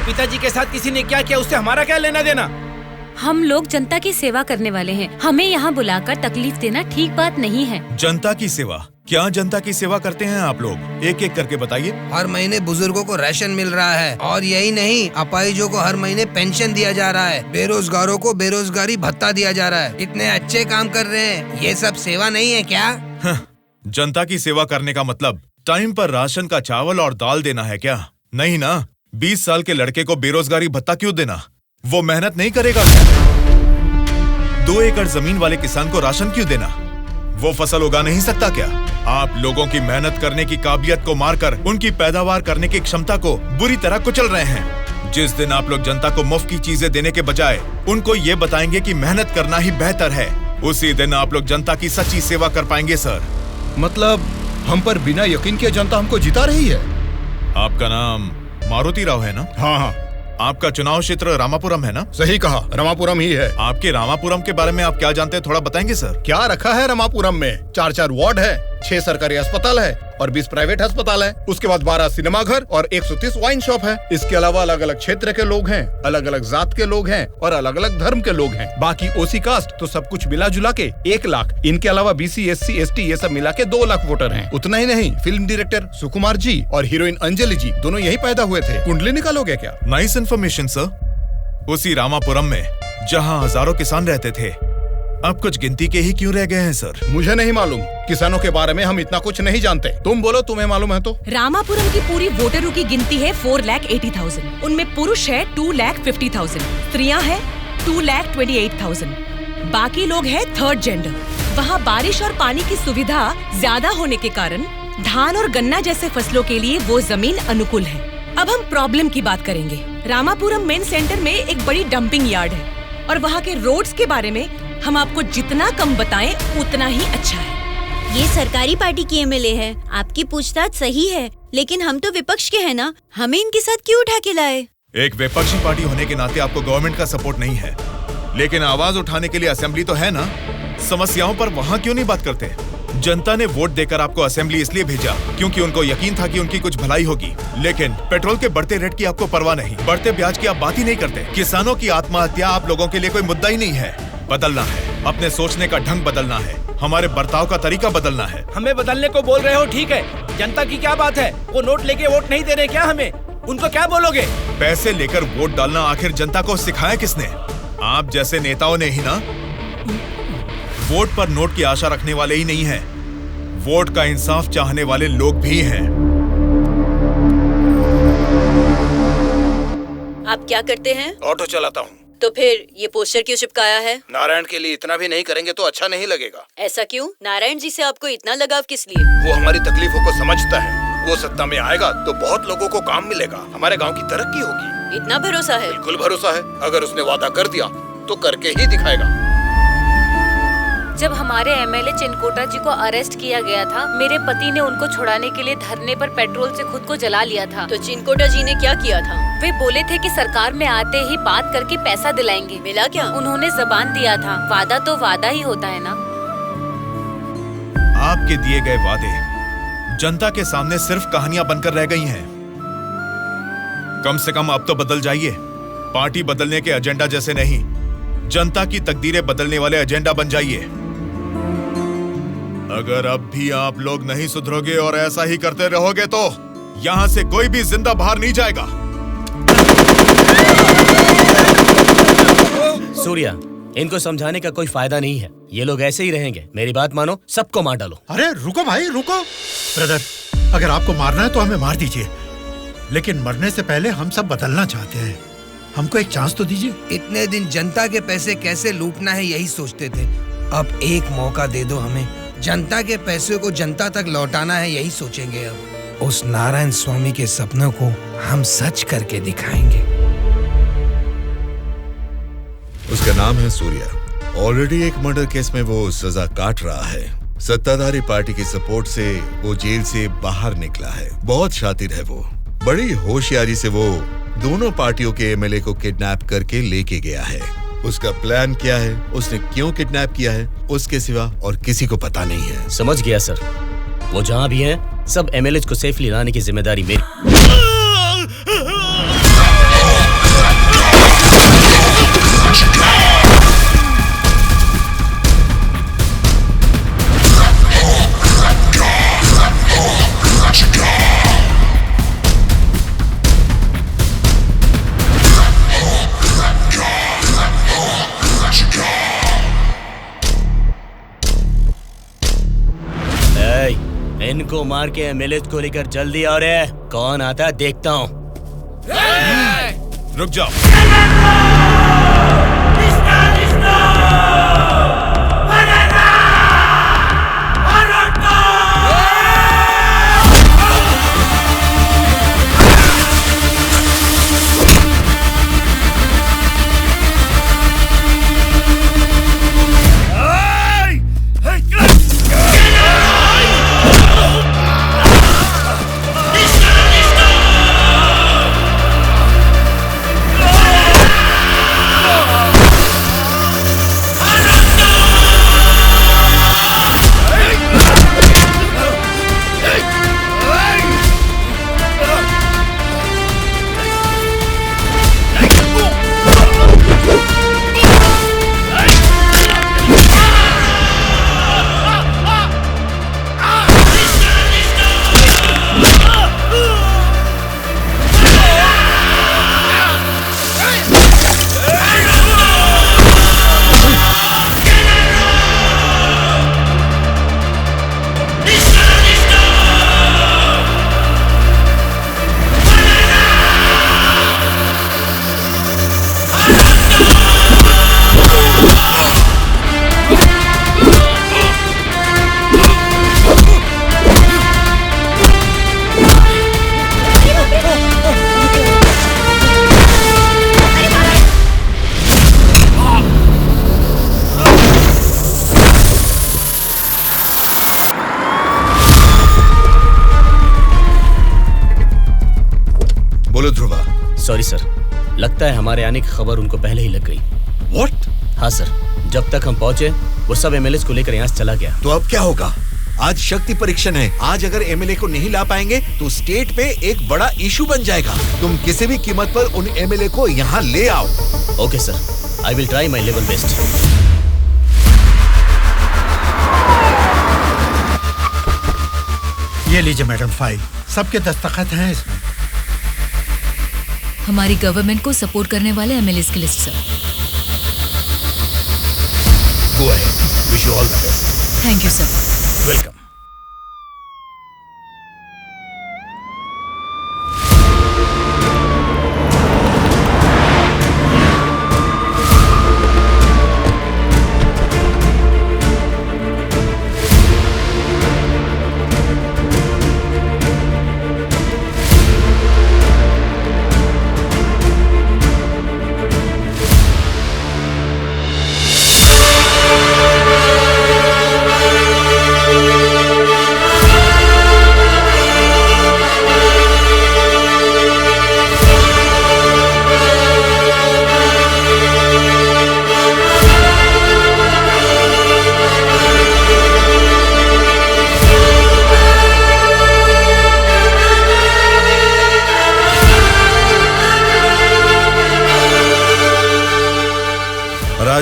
पिताजी के साथ किसी ने क्या किया, उससे हमारा क्या लेना देना? हम लोग जनता की सेवा करने वाले हैं, हमें यहाँ बुलाकर तकलीफ देना ठीक बात नहीं है। जनता की सेवा? क्या जनता की सेवा करते हैं आप लोग? एक एक करके बताइए। हर महीने बुजुर्गों को राशन मिल रहा है, और यही नहीं, अपाहिजों को हर महीने पेंशन दिया जा रहा है, बेरोजगारों को बेरोजगारी भत्ता दिया जा रहा है। इतने अच्छे काम कर रहे हैं, ये सब सेवा नहीं है क्या? जनता की सेवा करने का मतलब टाइम पर राशन का चावल और दाल देना है क्या? नहीं ना। 20 साल के लड़के को बेरोजगारी भत्ता क्यों देना? वो मेहनत नहीं करेगा क्या? 2 एकड़ जमीन वाले किसान को राशन क्यों देना? वो फसल उगा नहीं सकता क्या? आप लोगों की मेहनत करने की काबिलियत को मारकर उनकी पैदावार करने की क्षमता को बुरी तरह कुचल रहे हैं। जिस दिन आप लोग जनता को मुफ्त की चीजें देने के बजाय उनको ये बताएंगे कि मेहनत करना ही बेहतर है, उसी दिन आप लोग जनता की सच्ची सेवा कर पाएंगे सर। मतलब हम पर बिना यकीन के जनता हमको जिता रही है। आपका नाम मारुति राव है ना? हाँ हाँ। आपका चुनाव क्षेत्र रामापुरम है ना? सही कहा, रामापुरम ही है। आपके रामापुरम के बारे में आप क्या जानते हैं, थोड़ा बताएंगे सर? क्या रखा है रामापुरम में? 4 वार्ड है, 6 सरकारी अस्पताल है और 20 प्राइवेट अस्पताल है। उसके बाद 12 सिनेमा घर और 130 वाइन शॉप है। इसके अलावा अलग अलग क्षेत्र के लोग हैं, अलग अलग जात के लोग हैं और अलग अलग धर्म के लोग हैं। बाकी ओसी कास्ट तो सब कुछ मिला जुला के 1 लाख। इनके अलावा BC SC ST ये सब मिला के 2 लाख वोटर हैं। उतना ही नहीं, फिल्म डायरेक्टर सुकुमार जी और हीरोइन अंजलि जी दोनों यही पैदा हुए थे। कुंडली निकालोगे क्या? Nice information sir. उसी रामापुरम में जहाँ हजारों किसान रहते थे, अब कुछ गिनती के ही क्यों रह गए हैं सर? मुझे नहीं मालूम, किसानों के बारे में हम इतना कुछ नहीं जानते। तुम बोलो, तुम्हें मालूम है तो? रामापुरम की पूरी वोटरों की गिनती है 4,80,000। उनमें पुरुष है 2,50,000, स्त्रियां है 2,28,000, बाकी लोग है 3rd जेंडर। वहाँ बारिश और पानी की सुविधा ज्यादा होने के कारण धान और गन्ना जैसे फसलों के लिए वो जमीन अनुकूल है। अब हम प्रॉब्लम की बात करेंगे। रामापुरम मेन सेंटर में एक बड़ी डंपिंग यार्ड है और वहाँ के रोड्स के बारे में हम आपको जितना कम बताएं उतना ही अच्छा है। ये सरकारी पार्टी की MLA है, आपकी पूछताछ सही है, लेकिन हम तो विपक्ष के हैं ना, हमें इनके साथ क्यों उठा के लाए? एक विपक्षी पार्टी होने के नाते आपको गवर्नमेंट का सपोर्ट नहीं है, लेकिन आवाज उठाने के लिए असेंबली तो है ना। समस्याओं पर वहाँ क्यों नहीं बात करते? जनता ने वोट देकर आपको असेंबली इसलिए भेजा क्योंकि उनको यकीन था कि उनकी कुछ भलाई होगी, लेकिन पेट्रोल के बढ़ते रेट की आपको परवाह नहीं, बढ़ते ब्याज की आप बात ही नहीं करते। किसानों की आत्महत्या आप लोगों के लिए कोई मुद्दा ही नहीं है। बदलना है, अपने सोचने का ढंग बदलना है, हमारे बर्ताव का तरीका बदलना है। हमें बदलने को बोल रहे हो, ठीक है, जनता की क्या बात है? वो नोट लेके वोट नहीं दे रहे क्या हमें? उनको क्या बोलोगे? पैसे लेकर वोट डालना आखिर जनता को सिखाया किसने? आप जैसे नेताओं ने ही ना। वोट पर नोट की आशा रखने वाले ही नहीं है, वोट का इंसाफ चाहने वाले लोग भी हैं। आप क्या करते हैं? ऑटो चलाता हूँ। तो फिर ये पोस्टर क्यों चिपकाया है? नारायण के लिए इतना भी नहीं करेंगे तो अच्छा नहीं लगेगा। ऐसा क्यों? नारायण जी से आपको इतना लगाव किस लिए? वो हमारी तकलीफों को समझता है। वो सत्ता में आएगा तो बहुत लोगों को काम मिलेगा, हमारे गांव की तरक्की होगी। इतना भरोसा है? बिल्कुल भरोसा है। अगर उसने वादा कर दिया तो करके ही दिखाएगा। जब हमारे एमएलए चिनकोटा जी को अरेस्ट किया गया था, मेरे पति ने उनको छुड़ाने के लिए धरने पर पेट्रोल से खुद को जला लिया था। तो चिनकोटा जी ने क्या किया था? वे बोले थे कि सरकार में आते ही बात करके पैसा दिलाएंगे। मिला क्या? उन्होंने जबान दिया था। वादा तो वादा ही होता है ना। आपके दिए गए वादे जनता के सामने सिर्फ कहानियां बनकर रह गई हैं। कम से कम अब तो बदल जाइए। पार्टी बदलने के एजेंडा जैसे नहीं, जनता की तकदीरें बदलने वाले एजेंडा बन जाइए। अगर अब भी आप लोग नहीं सुधरोगे और ऐसा ही करते रहोगे तो यहाँ से कोई भी जिंदा बाहर नहीं जाएगा। सूर्या, इनको समझाने का कोई फायदा नहीं है। ये लोग ऐसे ही रहेंगे। मेरी बात मानो, सबको मार डालो। अरे रुको भाई, रुको। ब्रदर, अगर आपको मारना है तो हमें मार दीजिए, लेकिन मरने से पहले हम सब बदलना चाहते हैं। हमको एक चांस तो दीजिए। इतने दिन जनता के पैसे कैसे लूटना है यही सोचते थे। अब एक मौका दे दो हमें। जनता के पैसे को जनता तक लौटाना है यही सोचेंगे। अब उस नारायण स्वामी के सपनों को हम सच करके दिखाएंगे। उसका नाम है सूर्या। ऑलरेडी एक मर्डर केस में वो सजा काट रहा है। सत्ताधारी पार्टी की सपोर्ट से वो जेल से बाहर निकला है। बहुत शातिर है वो। बड़ी होशियारी से वो दोनों पार्टियों के एमएलए को किडनैप करके लेके गया है। उसका प्लान क्या है, उसने क्यों किडनैप किया है, उसके सिवा और किसी को पता नहीं है। समझ गया सर। वो जहाँ भी हैं, सब एमएलए को सेफली लाने की जिम्मेदारी मेरी। इनको मार के एमएलए को लेकर जल्दी आ रहे हैं। कौन आता है देखता हूँ। रुक जाओ। सॉरी सर, लगता है हमारे आने की खबर उनको पहले ही लग गई। What? हाँ सर, जब तक हम पहुंचे वो सब एमएलए को लेकर यहाँ से चला गया। तो अब क्या होगा? आज शक्ति परीक्षण है। आज अगर एमएलए को नहीं ला पाएंगे तो स्टेट पे एक बड़ा इशू बन जाएगा। तुम किसी भी कीमत पर उन एमएलए को यहाँ ले आओ। Okay sir, I will try my level best. ये लीजिए मैडम फाइल, सबके दस्तखत हैं इसमें। हमारी गवर्नमेंट को सपोर्ट करने वाले एमएलए की list sir. Go ahead. Wish you all the best. Thank you sir. Welcome.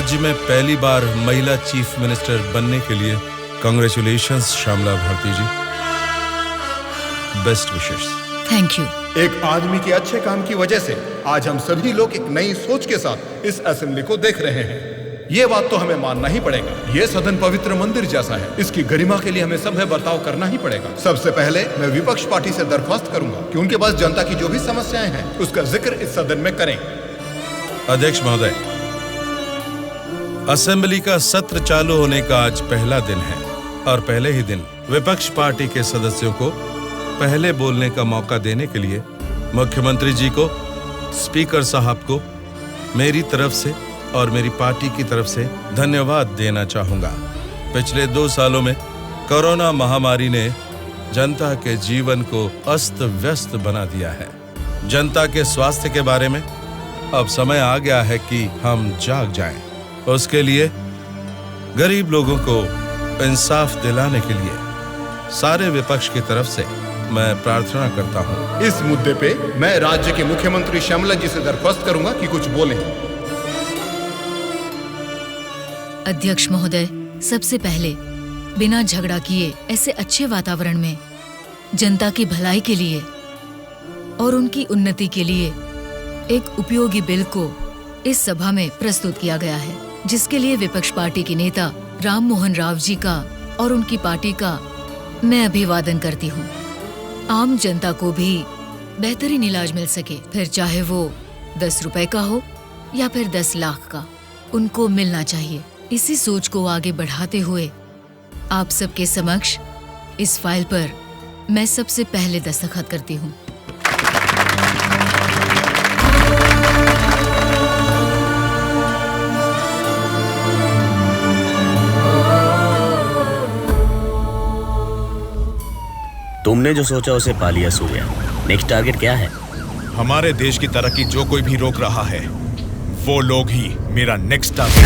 राज्य में पहली बार महिला चीफ मिनिस्टर बनने के लिए congratulations Shyamala Bharati ji. Best wishes. Thank you. एक आदमी के अच्छे काम की वजह से आज हम सभी लोग एक नई सोच के साथ इस असेंबली को देख रहे हैं। ये बात तो हमें मानना ही पड़ेगा। ये सदन पवित्र मंदिर जैसा है। इसकी गरिमा के लिए हमें सभ्य बर्ताव करना ही पड़ेगा। सबसे पहले मैं विपक्ष पार्टी से दरख्वास्त करूंगा कि उनके पास जनता की जो भी समस्याएं हैं उसका जिक्र इस सदन में करें। अध्यक्ष महोदय, असेंबली का सत्र चालू होने का आज पहला दिन है और पहले ही दिन विपक्ष पार्टी के सदस्यों को पहले बोलने का मौका देने के लिए मुख्यमंत्री जी को, स्पीकर साहब को मेरी तरफ से और मेरी पार्टी की तरफ से धन्यवाद देना चाहूंगा। पिछले 2 सालों में कोरोना महामारी ने जनता के जीवन को अस्त व्यस्त बना दिया है। जनता के स्वास्थ्य के बारे में अब समय आ गया है कि हम जाग जाएं। उसके लिए गरीब लोगों को इंसाफ दिलाने के लिए सारे विपक्ष की तरफ से मैं प्रार्थना करता हूं। इस मुद्दे पे मैं राज्य के मुख्यमंत्री श्यामला जी से दरख्वास्त करूंगा कि कुछ बोलें। अध्यक्ष महोदय, सबसे पहले बिना झगड़ा किए ऐसे अच्छे वातावरण में जनता की भलाई के लिए और उनकी उन्नति के लिए एक उपयोगी बिल को इस सभा में प्रस्तुत किया गया है, जिसके लिए विपक्ष पार्टी के नेता राम मोहन राव जी का और उनकी पार्टी का मैं अभिवादन करती हूँ। आम जनता को भी बेहतरीन इलाज मिल सके, फिर चाहे वो 10 रुपए का हो या फिर 10 लाख का, उनको मिलना चाहिए। इसी सोच को आगे बढ़ाते हुए आप सबके समक्ष इस फाइल पर मैं सबसे पहले दस्तखत करती हूँ। तुमने जो सोचा उसे पा लिया सूर्या। नेक्स्ट टारगेट क्या है? हमारे देश की तरक्की जो कोई भी रोक रहा है वो लोग ही मेरा नेक्स्ट टारगेट।